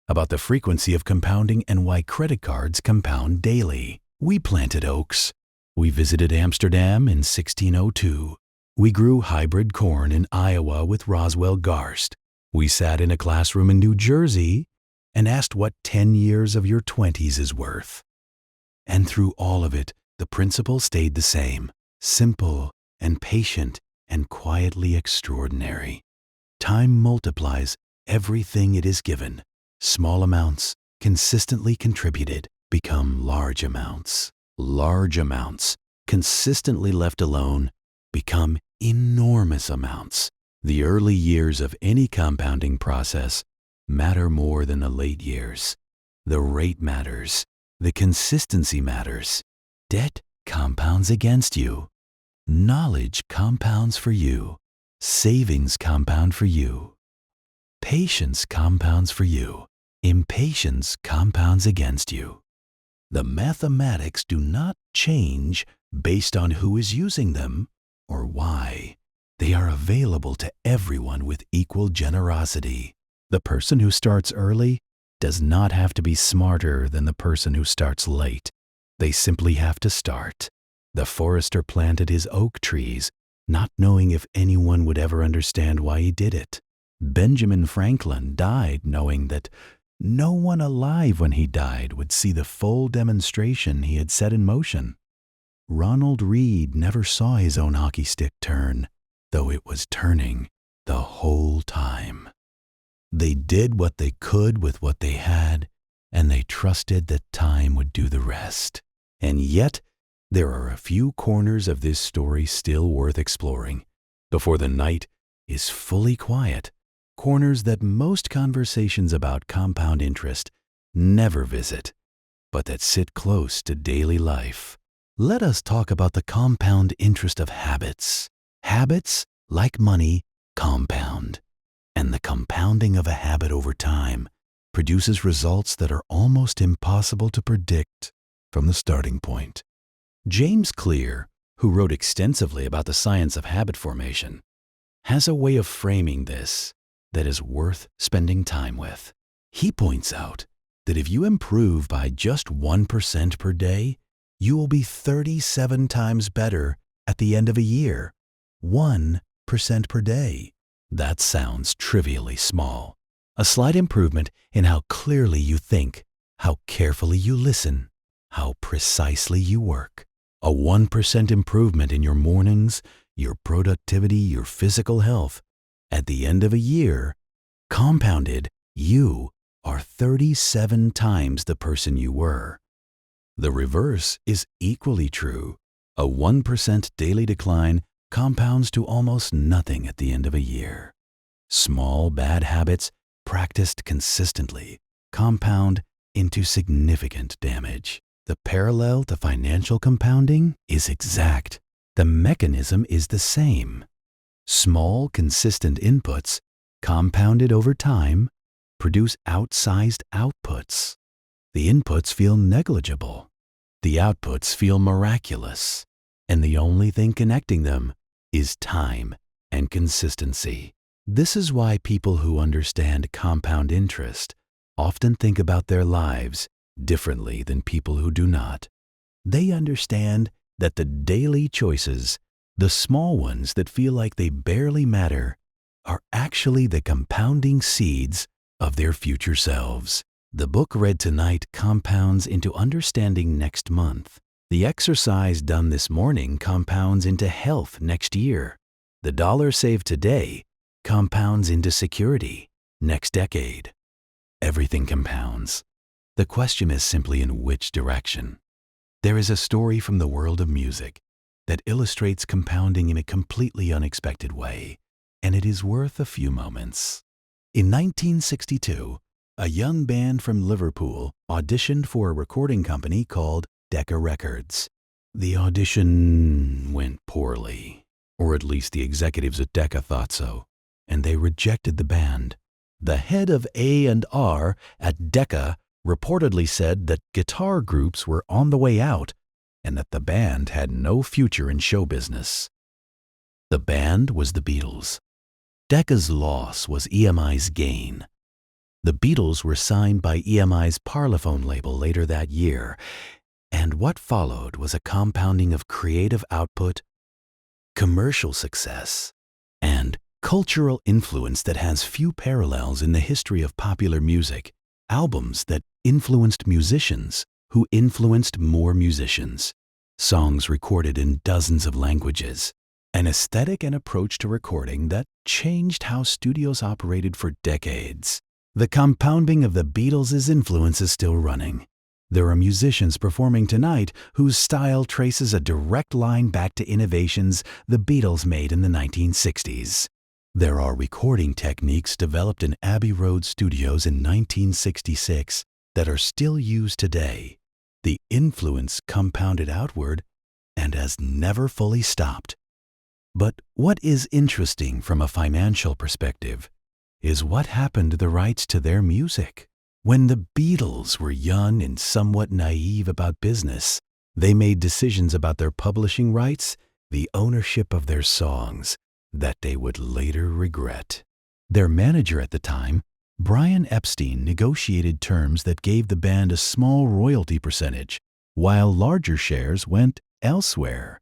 about the frequency of compounding and why credit cards compound daily. We planted oaks. We visited Amsterdam in 1602. We grew hybrid corn in Iowa with Roswell Garst. We sat in a classroom in New Jersey and asked what 10 years of your 20s is worth. And through all of it, the principle stayed the same, simple and patient and quietly extraordinary. Time multiplies everything it is given. Small amounts, consistently contributed, become large amounts. Large amounts, consistently left alone, become enormous amounts. The early years of any compounding process matter more than the late years. The rate matters. The consistency matters. Debt compounds against you. Knowledge compounds for you. Savings compound for you. Patience compounds for you. Impatience compounds against you. The mathematics do not change based on who is using them or why. They are available to everyone with equal generosity. The person who starts early does not have to be smarter than the person who starts late. They simply have to start. The forester planted his oak trees, not knowing if anyone would ever understand why he did it. Benjamin Franklin died knowing that no one alive when he died would see the full demonstration he had set in motion. Ronald Reed never saw his own hockey stick turn, though it was turning the whole time. They did what they could with what they had, and they trusted that time would do the rest. And yet, there are a few corners of this story still worth exploring before the night is fully quiet. Corners that most conversations about compound interest never visit, but that sit close to daily life. Let us talk about the compound interest of habits. Habits, like money, compound. And the compounding of a habit over time produces results that are almost impossible to predict from the starting point. James Clear, who wrote extensively about the science of habit formation, has a way of framing this that is worth spending time with. He points out that if you improve by just 1% per day, you will be 37 times better at the end of a year. 1% per day. That sounds trivially small. A slight improvement in how clearly you think, how carefully you listen, how precisely you work. A 1% improvement in your mornings, your productivity, your physical health. At the end of a year, compounded, you are 37 times the person you were. The reverse is equally true. A 1% daily decline compounds to almost nothing at the end of a year. Small bad habits practiced consistently compound into significant damage. The parallel to financial compounding is exact. The mechanism is the same. Small, consistent inputs, compounded over time, produce outsized outputs. The inputs feel negligible. The outputs feel miraculous. And the only thing connecting them is time and consistency. This is why people who understand compound interest often think about their lives differently than people who do not. They understand that the daily choices, the small ones that feel like they barely matter, are actually the compounding seeds of their future selves. The book read tonight compounds into understanding next month. The exercise done this morning compounds into health next year. The dollar saved today compounds into security next decade. Everything compounds. The question is simply in which direction. There is a story from the world of music that illustrates compounding in a completely unexpected way, and it is worth a few moments. In 1962, a young band from Liverpool auditioned for a recording company called Decca Records. The audition went poorly, or at least the executives at Decca thought so, and they rejected the band. The head of A&R at Decca reportedly said that guitar groups were on the way out and that the band had no future in show business. The band was the Beatles. Decca's loss was EMI's gain. The Beatles were signed by EMI's Parlophone label later that year, and what followed was a compounding of creative output, commercial success, and cultural influence that has few parallels in the history of popular music. Albums that influenced musicians who influenced more musicians. Songs recorded in dozens of languages. An aesthetic and approach to recording that changed how studios operated for decades. The compounding of the Beatles' influence is still running. There are musicians performing tonight whose style traces a direct line back to innovations the Beatles made in the 1960s. There are recording techniques developed in Abbey Road Studios in 1966 that are still used today. The influence compounded outward and has never fully stopped. But what is interesting from a financial perspective is what happened to the rights to their music. When the Beatles were young and somewhat naive about business, they made decisions about their publishing rights, the ownership of their songs, that they would later regret. Their manager at the time, Brian Epstein, negotiated terms that gave the band a small royalty percentage, while larger shares went elsewhere.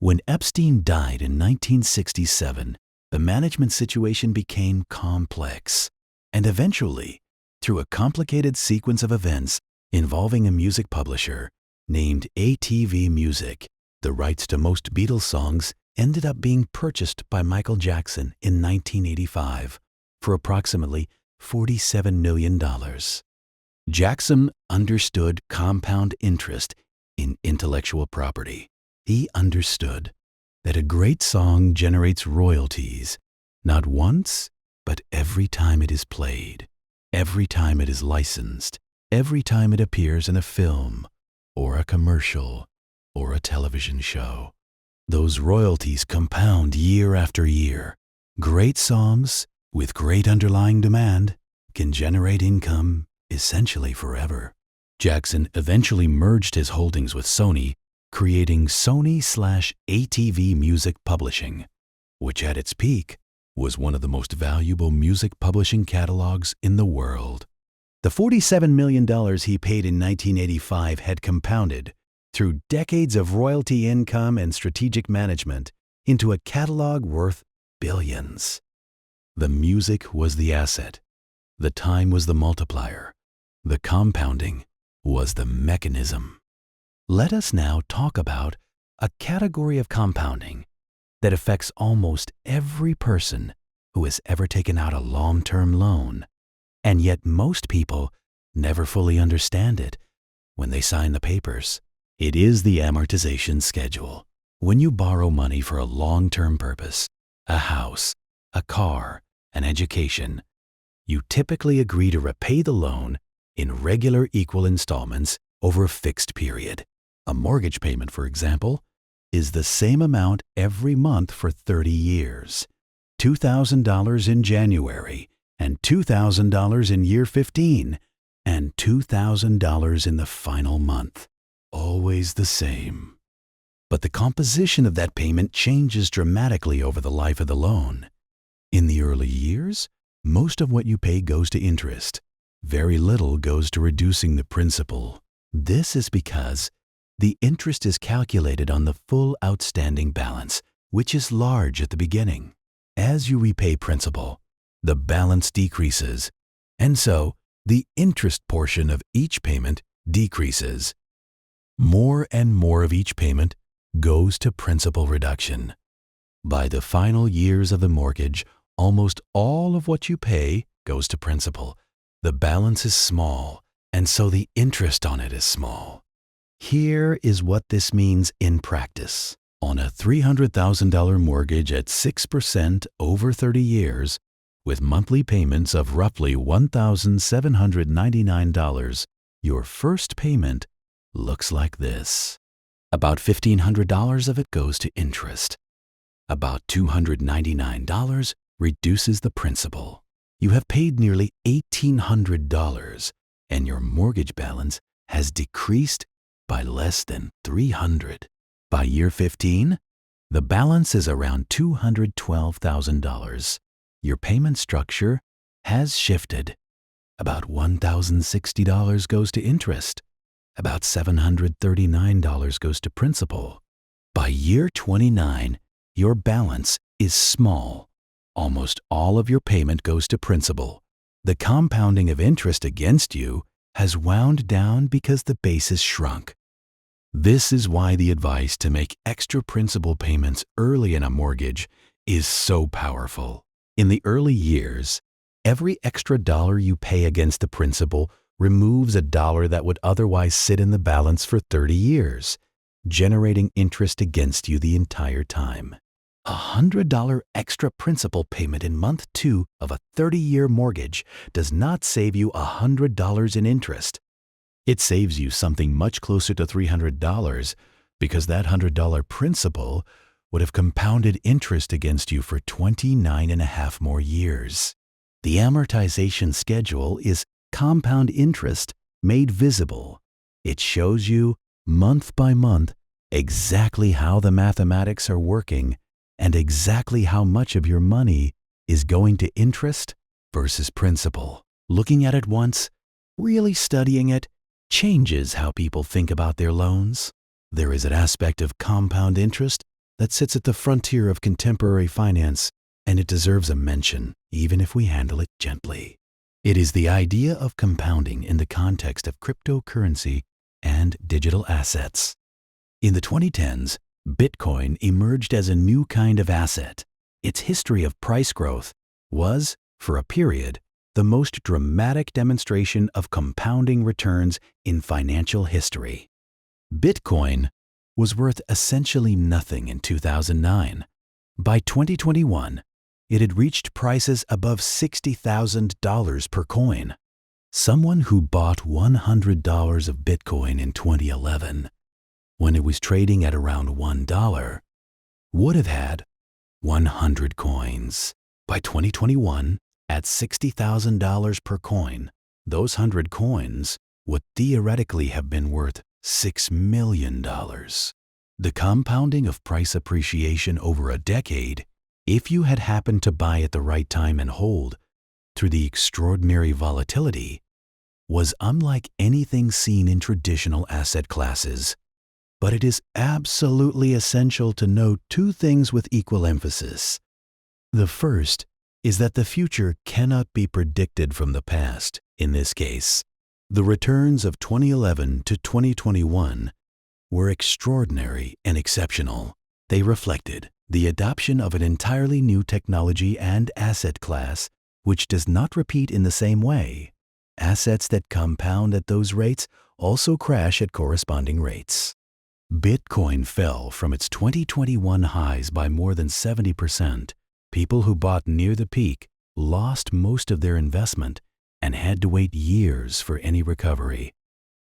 When Epstein died in 1967, the management situation became complex, and eventually, through a complicated sequence of events involving a music publisher named ATV Music, the rights to most Beatles songs ended up being purchased by Michael Jackson in 1985 for approximately $47 million. Jackson understood compound interest in intellectual property. He understood that a great song generates royalties, not once, but every time it is played, every time it is licensed, every time it appears in a film, or a commercial, or a television show. Those royalties compound year after year. Great songs with great underlying demand can generate income essentially forever. Jackson eventually merged his holdings with Sony, creating Sony/ATV Music Publishing, which at its peak was one of the most valuable music publishing catalogs in the world. The $47 million he paid in 1985 had compounded through decades of royalty income and strategic management into a catalog worth billions. The music was the asset. The time was the multiplier. The compounding was the mechanism. Let us now talk about a category of compounding that affects almost every person who has ever taken out a long-term loan, and yet most people never fully understand it when they sign the papers. It is the amortization schedule. When you borrow money for a long-term purpose, a house, a car, an education, you typically agree to repay the loan in regular equal installments over a fixed period. A mortgage payment, for example, is the same amount every month for 30 years. $2,000 in January, and $2,000 in year 15, and $2,000 in the final month. Always the same. But the composition of that payment changes dramatically over the life of the loan. In the early years, most of what you pay goes to interest. Very little goes to reducing the principal. This is because the interest is calculated on the full outstanding balance, which is large at the beginning. As you repay principal, the balance decreases, and so the interest portion of each payment decreases. More and more of each payment goes to principal reduction. By the final years of the mortgage, almost all of what you pay goes to principal. The balance is small, and so the interest on it is small. Here is what this means in practice. On a $300,000 mortgage at 6% over 30 years, with monthly payments of roughly $1,799, your first payment looks like this. About $1,500 of it goes to interest. About $299 reduces the principal. You have paid nearly $1,800, and your mortgage balance has decreased by less than $300. By year 15, the balance is around $212,000. Your payment structure has shifted. About $1,060 goes to interest. About $739 goes to principal. By year 29, your balance is small. Almost all of your payment goes to principal. The compounding of interest against you has wound down because the base has shrunk. This is why the advice to make extra principal payments early in a mortgage is so powerful. In the early years, every extra dollar you pay against the principal removes a dollar that would otherwise sit in the balance for 30 years, generating interest against you the entire time. A $100 extra principal payment in month 2 of a 30-year mortgage does not save you $100 in interest. It saves you something much closer to $300 because that $100 principal would have compounded interest against you for 29.5 more years. The amortization schedule is compound interest made visible. It shows you, month by month, exactly how the mathematics are working and exactly how much of your money is going to interest versus principal. Looking at it once, really studying it, changes how people think about their loans. There is an aspect of compound interest that sits at the frontier of contemporary finance, and it deserves a mention, even if we handle it gently. It is the idea of compounding in the context of cryptocurrency and digital assets. In the 2010s, Bitcoin emerged as a new kind of asset. Its history of price growth was, for a period, the most dramatic demonstration of compounding returns in financial history. Bitcoin was worth essentially nothing in 2009. By 2021, it had reached prices above $60,000 per coin. Someone who bought $100 of Bitcoin in 2011, when it was trading at around $1, would have had 100 coins. By 2021, at $60,000 per coin, those 100 coins would theoretically have been worth $6 million. The compounding of price appreciation over a decade, if you had happened to buy at the right time and hold through the extraordinary volatility, was unlike anything seen in traditional asset classes. But it is absolutely essential to note two things with equal emphasis. The first is that the future cannot be predicted from the past. In this case, the returns of 2011 to 2021 were extraordinary and exceptional. They reflected the adoption of an entirely new technology and asset class which does not repeat in the same way. Assets that compound at those rates also crash at corresponding rates. Bitcoin fell from its 2021 highs by more than 70%. People who bought near the peak lost most of their investment and had to wait years for any recovery.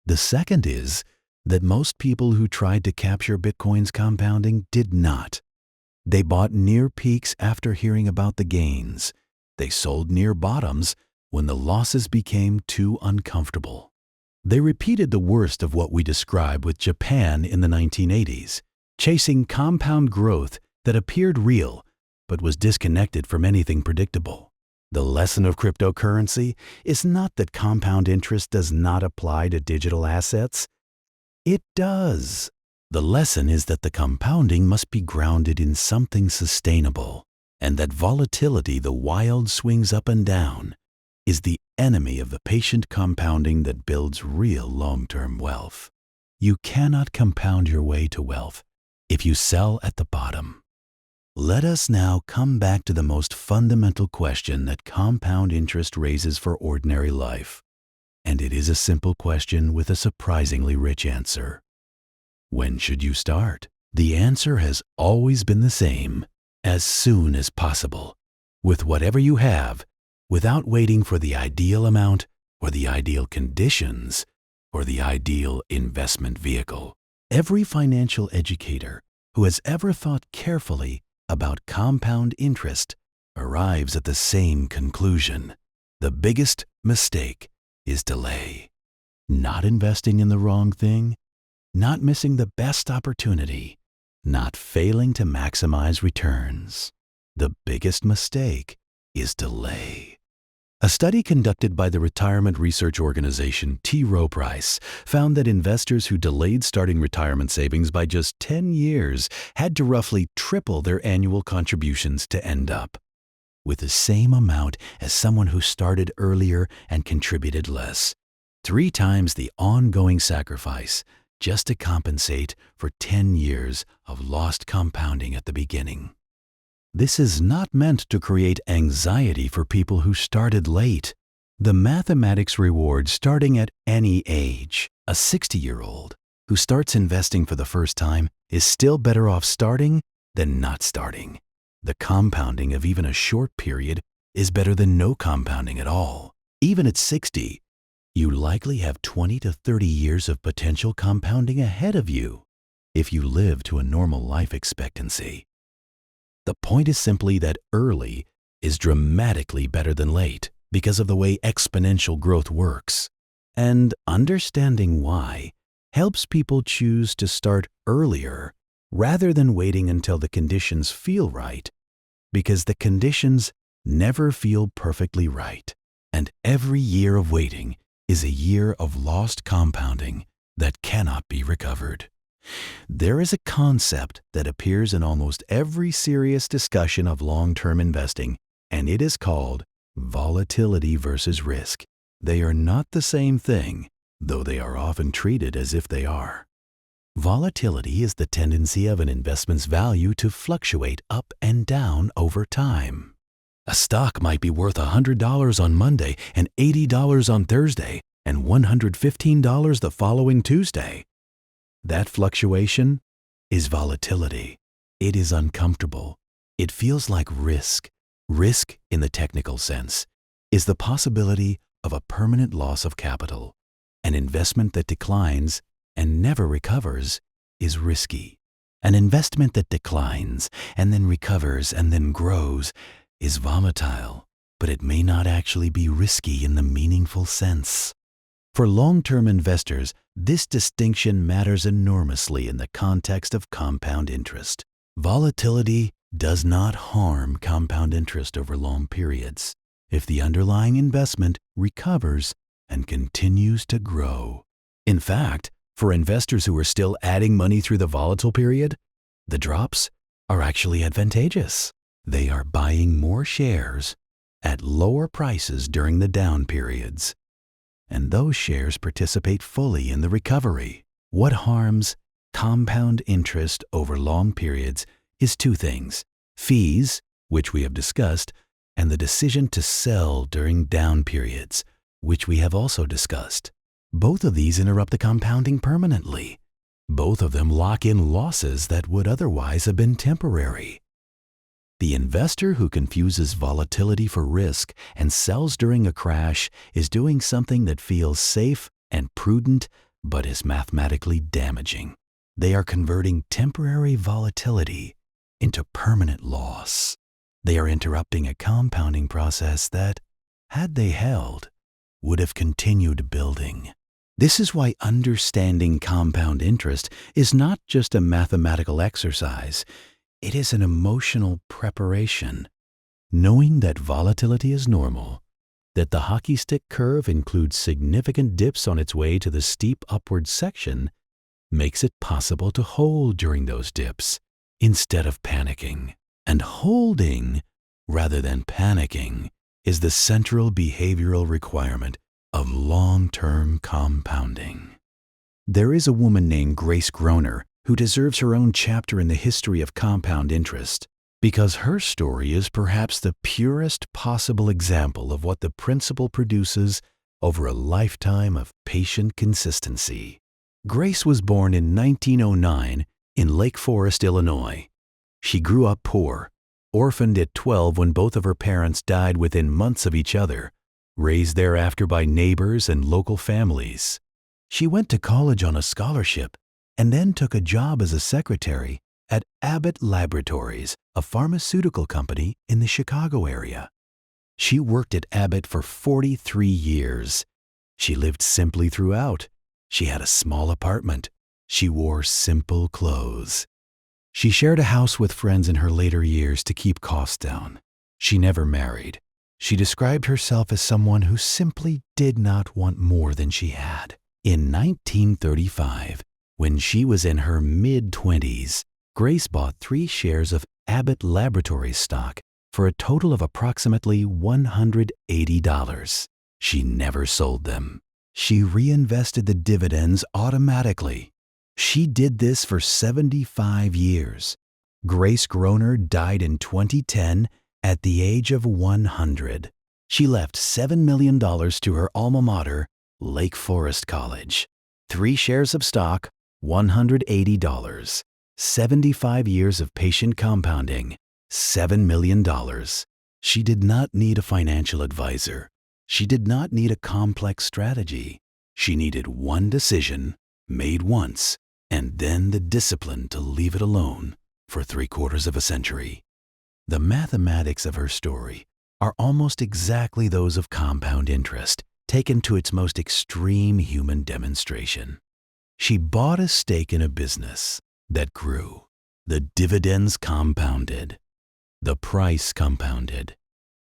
The second is that most people who tried to capture Bitcoin's compounding did not. They bought near peaks after hearing about the gains. They sold near bottoms when the losses became too uncomfortable. They repeated the worst of what we describe with Japan in the 1980s, chasing compound growth that appeared real but was disconnected from anything predictable. The lesson of cryptocurrency is not that compound interest does not apply to digital assets. It does. The lesson is that the compounding must be grounded in something sustainable, and that volatility, the wild swings up and down, is the enemy of the patient compounding that builds real long-term wealth. You cannot compound your way to wealth if you sell at the bottom. Let us now come back to the most fundamental question that compound interest raises for ordinary life. And it is a simple question with a surprisingly rich answer. When should you start? The answer has always been the same: as soon as possible, with whatever you have, without waiting for the ideal amount or the ideal conditions or the ideal investment vehicle. Every financial educator who has ever thought carefully about compound interest arrives at the same conclusion. The biggest mistake is delay. Not investing in the wrong thing, not missing the best opportunity, not failing to maximize returns. The biggest mistake is delay. A study conducted by the retirement research organization T. Rowe Price found that investors who delayed starting retirement savings by just 10 years had to roughly triple their annual contributions to end up with the same amount as someone who started earlier and contributed less. 3 times the ongoing sacrifice just to compensate for 10 years of lost compounding at the beginning. This is not meant to create anxiety for people who started late. The mathematics reward starting at any age. A 60-year-old who starts investing for the first time is still better off starting than not starting. The compounding of even a short period is better than no compounding at all. Even at 60, you likely have 20 to 30 years of potential compounding ahead of you if you live to a normal life expectancy. The point is simply that early is dramatically better than late because of the way exponential growth works. And understanding why helps people choose to start earlier rather than waiting until the conditions feel right, because the conditions never feel perfectly right. And every year of waiting is a year of lost compounding that cannot be recovered. There is a concept that appears in almost every serious discussion of long-term investing, and it is called volatility versus risk. They are not the same thing, though they are often treated as if they are. Volatility is the tendency of an investment's value to fluctuate up and down over time. A stock might be worth $100 on Monday and $80 on Thursday and $115 the following Tuesday. That fluctuation is volatility. It is uncomfortable. It feels like risk. Risk, in the technical sense, is the possibility of a permanent loss of capital. An investment that declines and never recovers is risky. An investment that declines and then recovers and then grows is volatile, but it may not actually be risky in the meaningful sense. For long-term investors, this distinction matters enormously in the context of compound interest. Volatility does not harm compound interest over long periods if the underlying investment recovers and continues to grow. In fact, for investors who are still adding money through the volatile period, the drops are actually advantageous. They are buying more shares at lower prices during the down periods, and those shares participate fully in the recovery. What harms compound interest over long periods is 2 things: fees, which we have discussed, and the decision to sell during down periods, which we have also discussed. Both of these interrupt the compounding permanently. Both of them lock in losses that would otherwise have been temporary. The investor who confuses volatility for risk and sells during a crash is doing something that feels safe and prudent but is mathematically damaging. They are converting temporary volatility into permanent loss. They are interrupting a compounding process that, had they held, would have continued building. This is why understanding compound interest is not just a mathematical exercise, it is an emotional preparation. Knowing that volatility is normal, that the hockey stick curve includes significant dips on its way to the steep upward section, makes it possible to hold during those dips instead of panicking. And holding, rather than panicking, is the central behavioral requirement of long-term compounding. There is a woman named Grace Groner who deserves her own chapter in the history of compound interest, because her story is perhaps the purest possible example of what the principle produces over a lifetime of patient consistency. Grace was born in 1909 in Lake Forest, Illinois. She grew up poor, orphaned at 12 when both of her parents died within months of each other, raised thereafter by neighbors and local families. She went to college on a scholarship and then took a job as a secretary at Abbott Laboratories, a pharmaceutical company in the Chicago area. She worked at Abbott for 43 years. She lived simply throughout. She had a small apartment. She wore simple clothes. She shared a house with friends in her later years to keep costs down. She never married. She described herself as someone who simply did not want more than she had. In 1935, when she was in her mid-20s, Grace bought 3 shares of Abbott Laboratories stock for a total of approximately $180. She never sold them. She reinvested the dividends automatically. She did this for 75 years. Grace Groner died in 2010 at the age of 100. She left $7 million to her alma mater, Lake Forest College. 3 shares of stock, $180. 75 years of patient compounding, $7 million. She did not need a financial advisor. She did not need a complex strategy. She needed one decision, made once, and then the discipline to leave it alone for 3/4 of a century. The mathematics of her story are almost exactly those of compound interest, taken to its most extreme human demonstration. She bought a stake in a business that grew. The dividends compounded. The price compounded.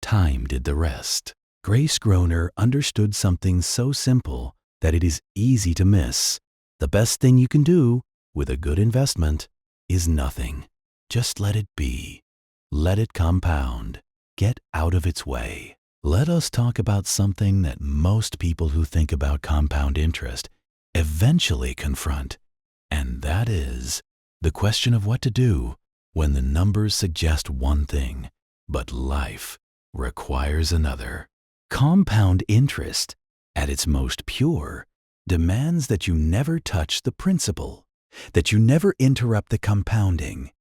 Time did the rest. Grace Groner understood something so simple that it is easy to miss. The best thing you can do with a good investment is nothing. Just let it be. Let it compound. Get out of its way. Let us talk about something that most people who think about compound interest eventually confront, and that is the question of what to do when the numbers suggest one thing, but life requires another. Compound interest, at its most pure, demands that you never touch the principal, that you never interrupt the compounding,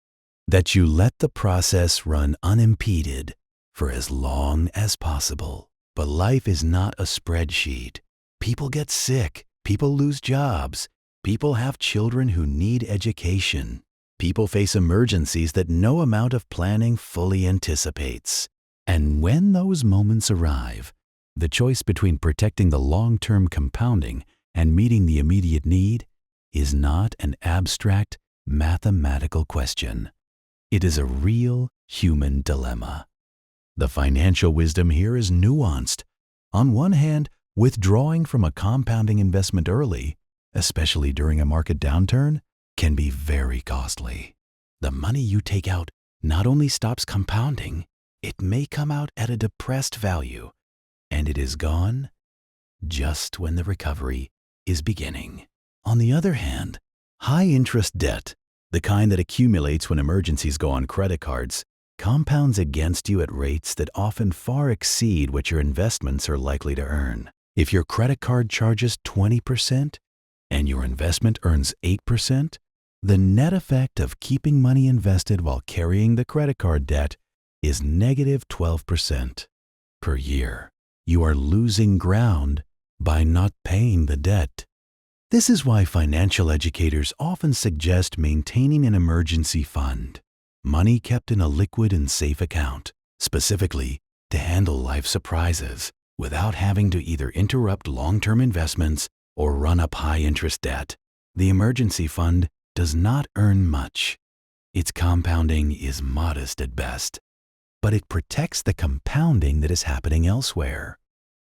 that you let the process run unimpeded for as long as possible. But life is not a spreadsheet. People get sick. People lose jobs. People have children who need education. People face emergencies that no amount of planning fully anticipates. And when those moments arrive, the choice between protecting the long-term compounding and meeting the immediate need is not an abstract mathematical question. It is a real human dilemma. The financial wisdom here is nuanced. On one hand, withdrawing from a compounding investment early, especially during a market downturn, can be very costly. The money you take out not only stops compounding, it may come out at a depressed value, and it is gone just when the recovery is beginning. On the other hand, high-interest debt, the kind that accumulates when emergencies go on credit cards, compounds against you at rates that often far exceed what your investments are likely to earn. If your credit card charges 20% and your investment earns 8%, the net effect of keeping money invested while carrying the credit card debt is negative 12% per year. You are losing ground by not paying the debt. This is why financial educators often suggest maintaining an emergency fund, money kept in a liquid and safe account, specifically to handle life surprises without having to either interrupt long-term investments or run up high-interest debt. The emergency fund does not earn much. Its compounding is modest at best, but it protects the compounding that is happening elsewhere.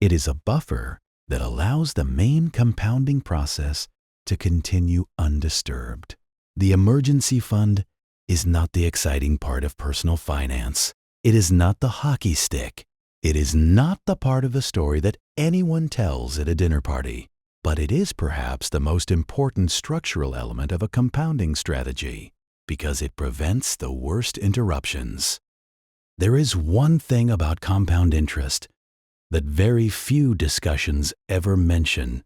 It is a buffer that allows the main compounding process to continue undisturbed. The emergency fund is not the exciting part of personal finance. It is not the hockey stick. It is not the part of the story that anyone tells at a dinner party. But it is perhaps the most important structural element of a compounding strategy because it prevents the worst interruptions. There is one thing about compound interest that very few discussions ever mention,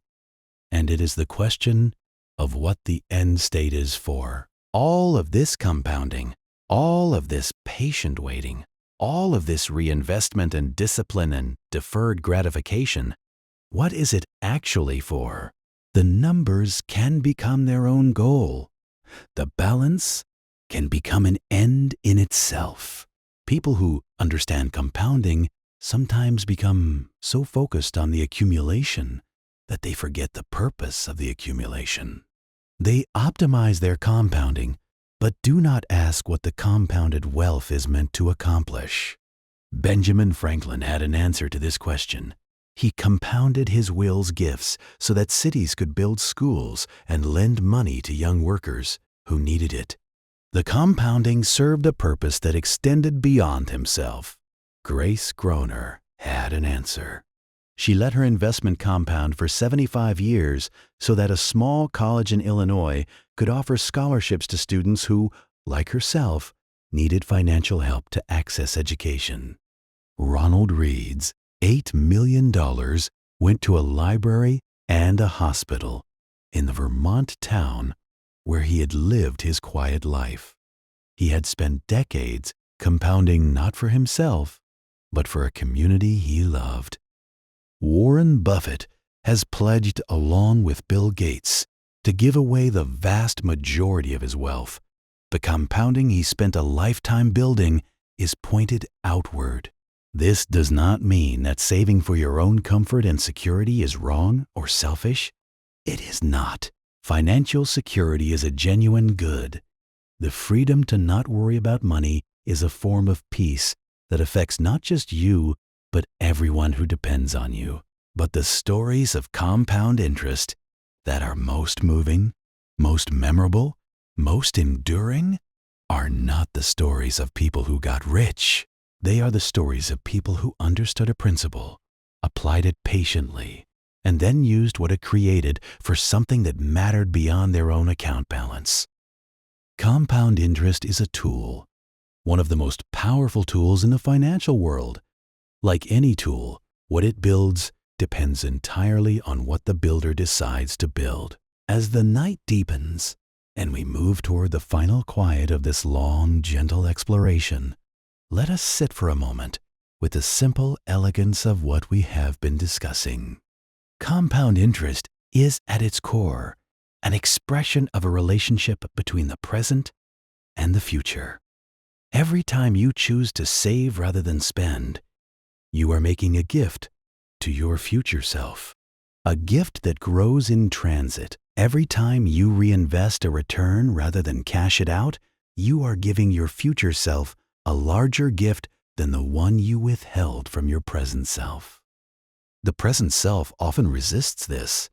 and it is the question of what the end state is for. All of this compounding, all of this patient waiting, all of this reinvestment and discipline and deferred gratification, what is it actually for? The numbers can become their own goal. The balance can become an end in itself. People who understand compounding sometimes become so focused on the accumulation that they forget the purpose of the accumulation. They optimize their compounding, but do not ask what the compounded wealth is meant to accomplish. Benjamin Franklin had an answer to this question. He compounded his will's gifts so that cities could build schools and lend money to young workers who needed it. The compounding served a purpose that extended beyond himself. Grace Groner had an answer. She let her investment compound for 75 years so that a small college in Illinois could offer scholarships to students who, like herself, needed financial help to access education. Ronald Reed's $8 million went to a library and a hospital in the Vermont town where he had lived his quiet life. He had spent decades compounding not for himself, but for a community he loved. Warren Buffett has pledged, along with Bill Gates, to give away the vast majority of his wealth. The compounding he spent a lifetime building is pointed outward. This does not mean that saving for your own comfort and security is wrong or selfish. It is not. Financial security is a genuine good. The freedom to not worry about money is a form of peace that affects not just you, but everyone who depends on you. But the stories of compound interest that are most moving, most memorable, most enduring are not the stories of people who got rich. They are the stories of people who understood a principle, applied it patiently, and then used what it created for something that mattered beyond their own account balance. Compound interest is a tool, one of the most powerful tools in the financial world. Like any tool, what it builds depends entirely on what the builder decides to build. As the night deepens and we move toward the final quiet of this long, gentle exploration, let us sit for a moment with the simple elegance of what we have been discussing. Compound interest is at its core an expression of a relationship between the present and the future. Every time you choose to save rather than spend, you are making a gift to your future self, a gift that grows in transit. Every time you reinvest a return rather than cash it out, you are giving your future self a larger gift than the one you withheld from your present self. The present self often resists this.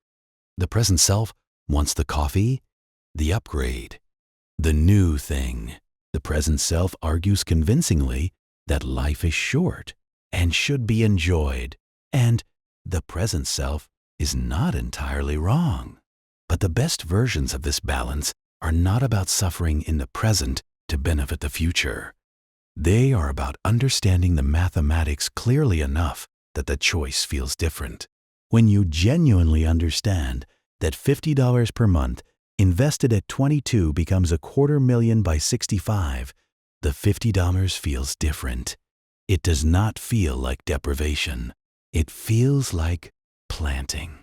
The present self wants the coffee, the upgrade, the new thing. The present self argues convincingly that life is short and should be enjoyed, and the present self is not entirely wrong. But the best versions of this balance are not about suffering in the present to benefit the future. They are about understanding the mathematics clearly enough that the choice feels different. When you genuinely understand that $50 per month invested at 22 becomes $250,000 by 65, the $50 feels different. It does not feel like deprivation. It feels like planting.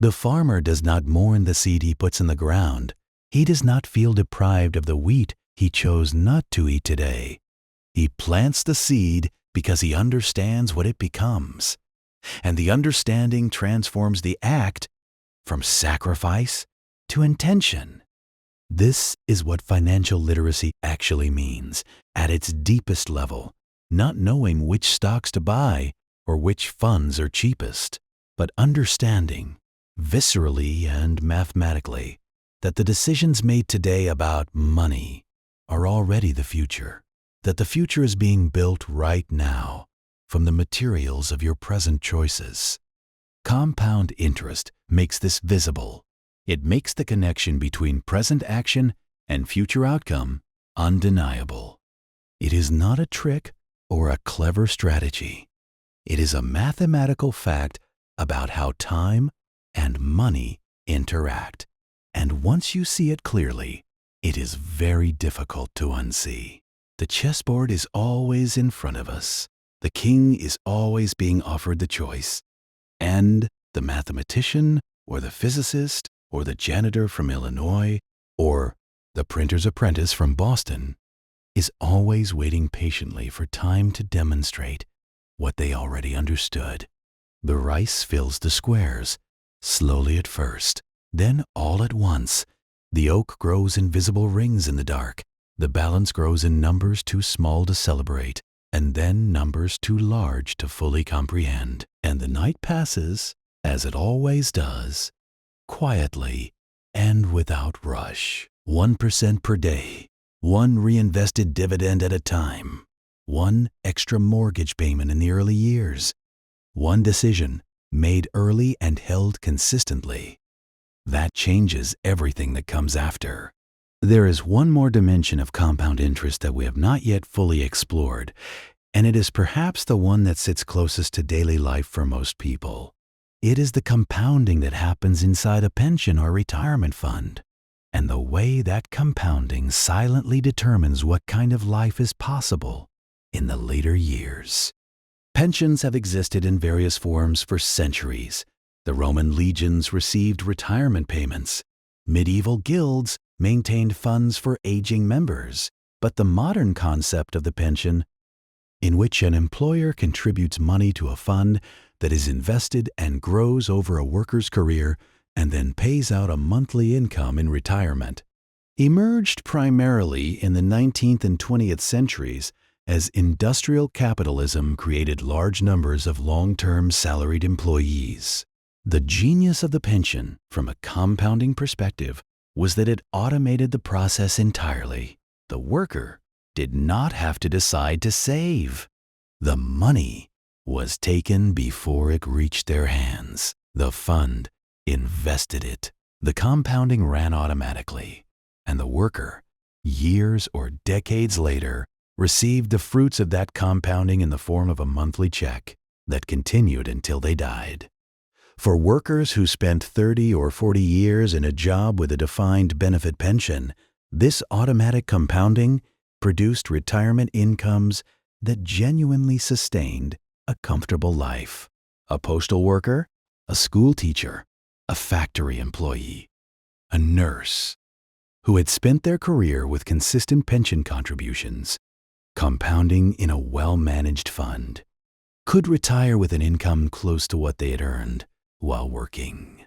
The farmer does not mourn the seed he puts in the ground. He does not feel deprived of the wheat he chose not to eat today. He plants the seed because he understands what it becomes. And the understanding transforms the act from sacrifice to intention. This is what financial literacy actually means at its deepest level, not knowing which stocks to buy or which funds are cheapest, but understanding, viscerally and mathematically, that the decisions made today about money are already the future, that the future is being built right now from the materials of your present choices. Compound interest makes this visible. It makes the connection between present action and future outcome undeniable. It is not a trick or a clever strategy. It is a mathematical fact about how time and money interact. And once you see it clearly, it is very difficult to unsee. The chessboard is always in front of us. The king is always being offered the choice. And the mathematician or the physicist or the janitor from Illinois or the printer's apprentice from Boston is always waiting patiently for time to demonstrate what they already understood. The rice fills the squares, slowly at first, then all at once. The oak grows in visible rings in the dark. The balance grows in numbers too small to celebrate, and then numbers too large to fully comprehend. And the night passes, as it always does, quietly and without rush. 1% per day, one reinvested dividend at a time, one extra mortgage payment in the early years, one decision made early and held consistently. That changes everything that comes after. There is one more dimension of compound interest that we have not yet fully explored, and it is perhaps the one that sits closest to daily life for most people. It is the compounding that happens inside a pension or retirement fund, and the way that compounding silently determines what kind of life is possible in the later years. Pensions have existed in various forms for centuries. The Roman legions received retirement payments. Medieval guilds maintained funds for aging members. But the modern concept of the pension, in which an employer contributes money to a fund that is invested and grows over a worker's career and then pays out a monthly income in retirement, emerged primarily in the 19th and 20th centuries as industrial capitalism created large numbers of long-term salaried employees. The genius of the pension, from a compounding perspective, was that it automated the process entirely. The worker did not have to decide to save. The money was taken before it reached their hands. The fund invested it. The compounding ran automatically, and the worker, years or decades later, received the fruits of that compounding in the form of a monthly check that continued until they died. For workers who spent 30 or 40 years in a job with a defined benefit pension, this automatic compounding produced retirement incomes that genuinely sustained a comfortable life. A postal worker, a school teacher, a factory employee, a nurse, who had spent their career with consistent pension contributions, compounding in a well-managed fund, could retire with an income close to what they had earned while working.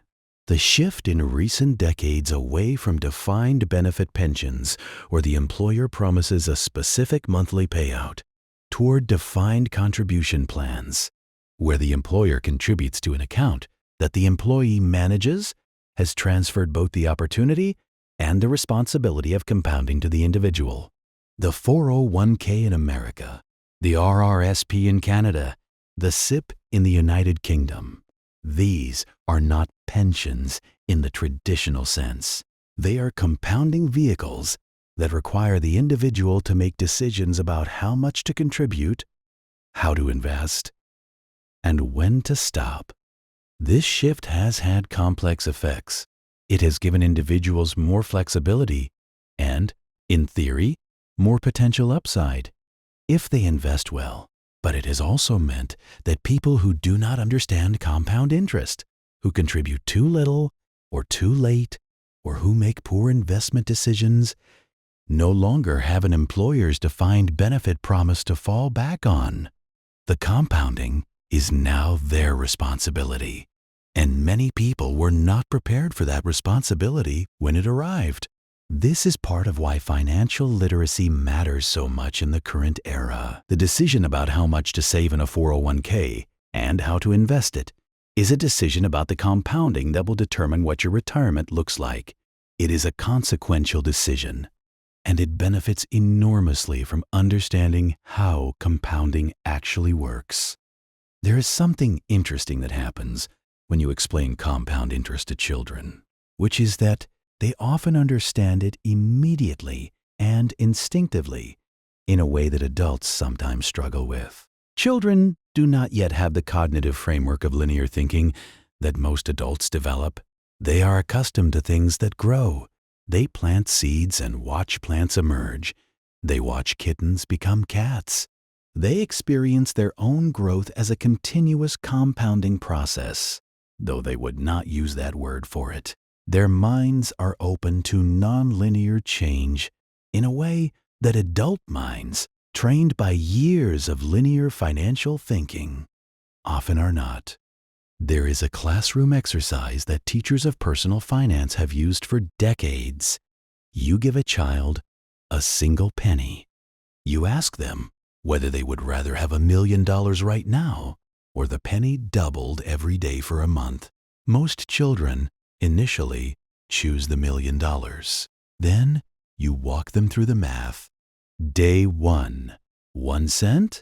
The shift in recent decades away from defined benefit pensions, where the employer promises a specific monthly payout, toward defined contribution plans, where the employer contributes to an account that the employee manages, has transferred both the opportunity and the responsibility of compounding to the individual. The 401k in America, the RRSP in Canada, the SIP in the United Kingdom. These are not pensions in the traditional sense. They are compounding vehicles that require the individual to make decisions about how much to contribute, how to invest, and when to stop. This shift has had complex effects. It has given individuals more flexibility and, in theory, more potential upside if they invest well. But it has also meant that people who do not understand compound interest who contribute too little or too late, or who make poor investment decisions, no longer have an employer's defined benefit promise to fall back on. The compounding is now their responsibility, and many people were not prepared for that responsibility when it arrived. This is part of why financial literacy matters so much in the current era. The decision about how much to save in a 401k and how to invest it is a decision about the compounding that will determine what your retirement looks like. It is a consequential decision, and it benefits enormously from understanding how compounding actually works. There is something interesting that happens when you explain compound interest to children, which is that they often understand it immediately and instinctively in a way that adults sometimes struggle with. Children do not yet have the cognitive framework of linear thinking that most adults develop. They are accustomed to things that grow. They plant seeds and watch plants emerge. They watch kittens become cats. They experience their own growth as a continuous compounding process, though they would not use that word for it. Their minds are open to nonlinear change in a way that adult minds, trained by years of linear financial thinking, often are not. There is a classroom exercise that teachers of personal finance have used for decades. You give a child a single penny. You ask them whether they would rather have $1 million right now or the penny doubled every day for a month. Most children initially choose the $1 million. Then you walk them through the math. Day 1, 1 cent.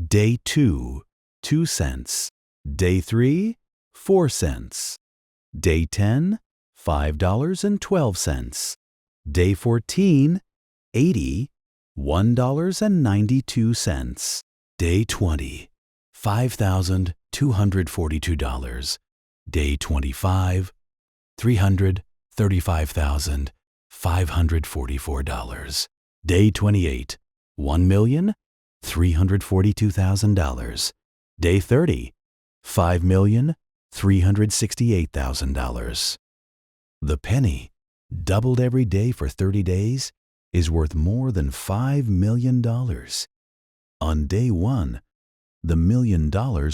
Day 2, 2 cents. Day 3, 4 cents. Day 10, $5.12. Day 14, 80, $1.92. Day 20, $5,242. Day 25, $335,544. Day 28, $1,342,000. Day 30, $5,368,000. The penny, doubled every day for 30 days, is worth more than $5 million. On day 1, the $1 million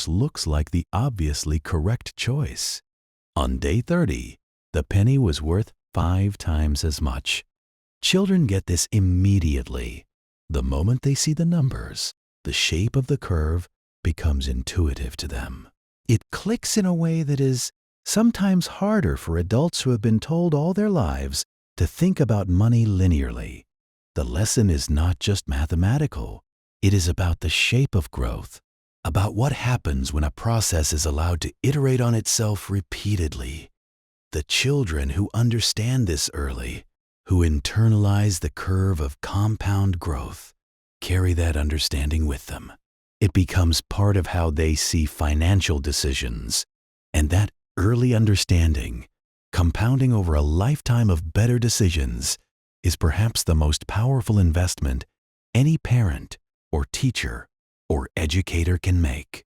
looks like the obviously correct choice. On day 30, the penny was worth 5 times as much. Children get this immediately. The moment they see the numbers, the shape of the curve becomes intuitive to them. It clicks in a way that is sometimes harder for adults who have been told all their lives to think about money linearly. The lesson is not just mathematical. It is about the shape of growth, about what happens when a process is allowed to iterate on itself repeatedly. The children who understand this early, who internalize the curve of compound growth, carry that understanding with them. It becomes part of how they see financial decisions. And that early understanding, compounding over a lifetime of better decisions, is perhaps the most powerful investment any parent or teacher or educator can make.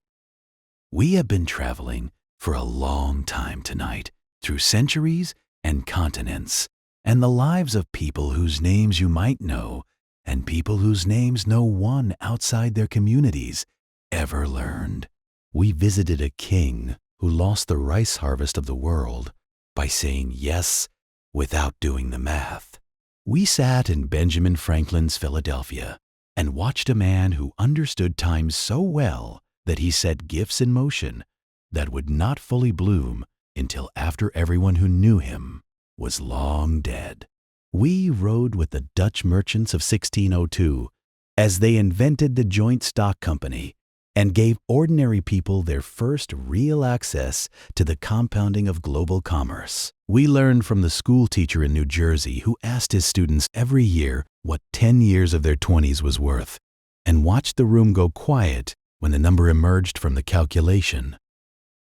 We have been traveling for a long time tonight through centuries and continents, and the lives of people whose names you might know and people whose names no one outside their communities ever learned. We visited a king who lost the rice harvest of the world by saying yes without doing the math. We sat in Benjamin Franklin's Philadelphia and watched a man who understood time so well that he set gifts in motion that would not fully bloom until after everyone who knew him was long dead. We rode with the Dutch merchants of 1602 as they invented the joint stock company and gave ordinary people their first real access to the compounding of global commerce. We learned from the schoolteacher in New Jersey who asked his students every year what 10 years of their 20s was worth, and watched the room go quiet when the number emerged from the calculation.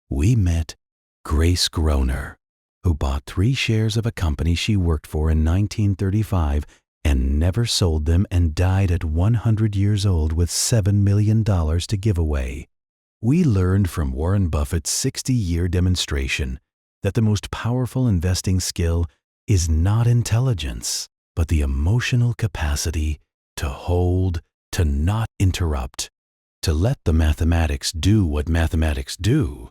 We met Grace Groner, who bought 3 shares of a company she worked for in 1935 and never sold them, and died at 100 years old with $7 million to give away. We learned from Warren Buffett's 60-year demonstration that the most powerful investing skill is not intelligence, but the emotional capacity to hold, to not interrupt, to let the mathematics do what mathematics do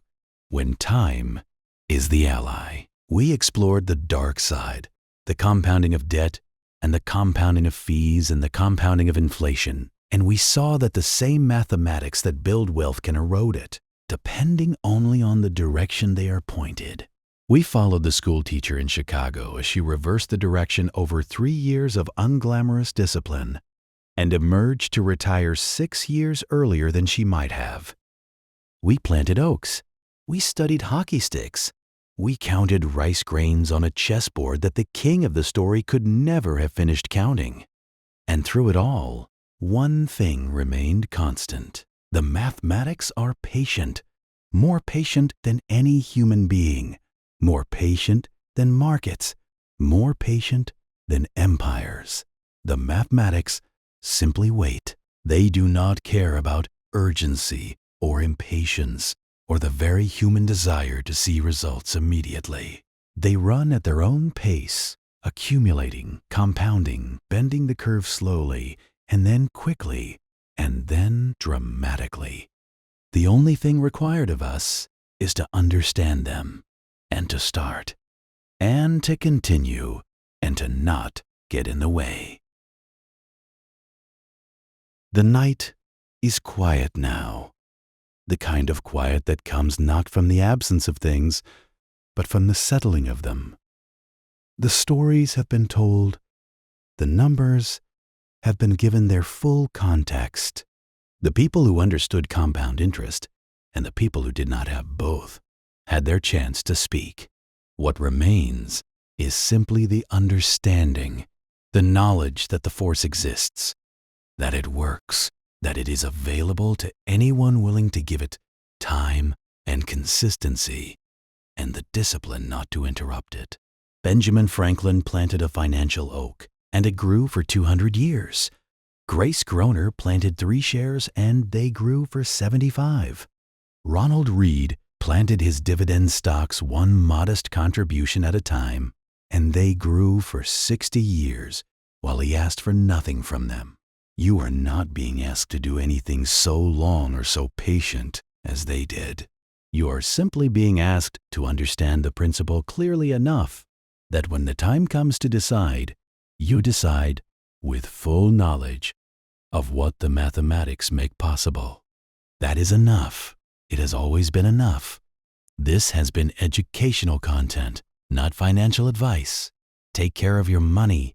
when time is the ally. We explored the dark side, the compounding of debt and the compounding of fees and the compounding of inflation, and we saw that the same mathematics that build wealth can erode it, depending only on the direction they are pointed. We followed the school teacher in Chicago as she reversed the direction over 3 years of unglamorous discipline and emerged to retire 6 years earlier than she might have. We planted oaks. We studied hockey sticks. We counted rice grains on a chessboard that the king of the story could never have finished counting. And through it all, one thing remained constant. The mathematics are patient, more patient than any human being, more patient than markets, more patient than empires. The mathematics simply wait. They do not care about urgency or impatience or the very human desire to see results immediately. They run at their own pace, accumulating, compounding, bending the curve slowly, and then quickly, and then dramatically. The only thing required of us is to understand them, and to start, and to continue, and to not get in the way. The night is quiet now, the kind of quiet that comes not from the absence of things, but from the settling of them. The stories have been told, the numbers have been given their full context. The people who understood compound interest and the people who did not have both had their chance to speak. What remains is simply the understanding, the knowledge that the force exists, that it works, that it is available to anyone willing to give it time and consistency and the discipline not to interrupt it. Benjamin Franklin planted a financial oak, and it grew for 200 years. Grace Groner planted 3 shares, and they grew for 75. Ronald Read planted his dividend stocks one modest contribution at a time, and they grew for 60 years while he asked for nothing from them. You are not being asked to do anything so long or so patient as they did. You are simply being asked to understand the principle clearly enough that when the time comes to decide, you decide with full knowledge of what the mathematics make possible. That is enough. It has always been enough. This has been educational content, not financial advice. Take care of your money,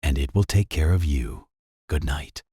and it will take care of you. Good night.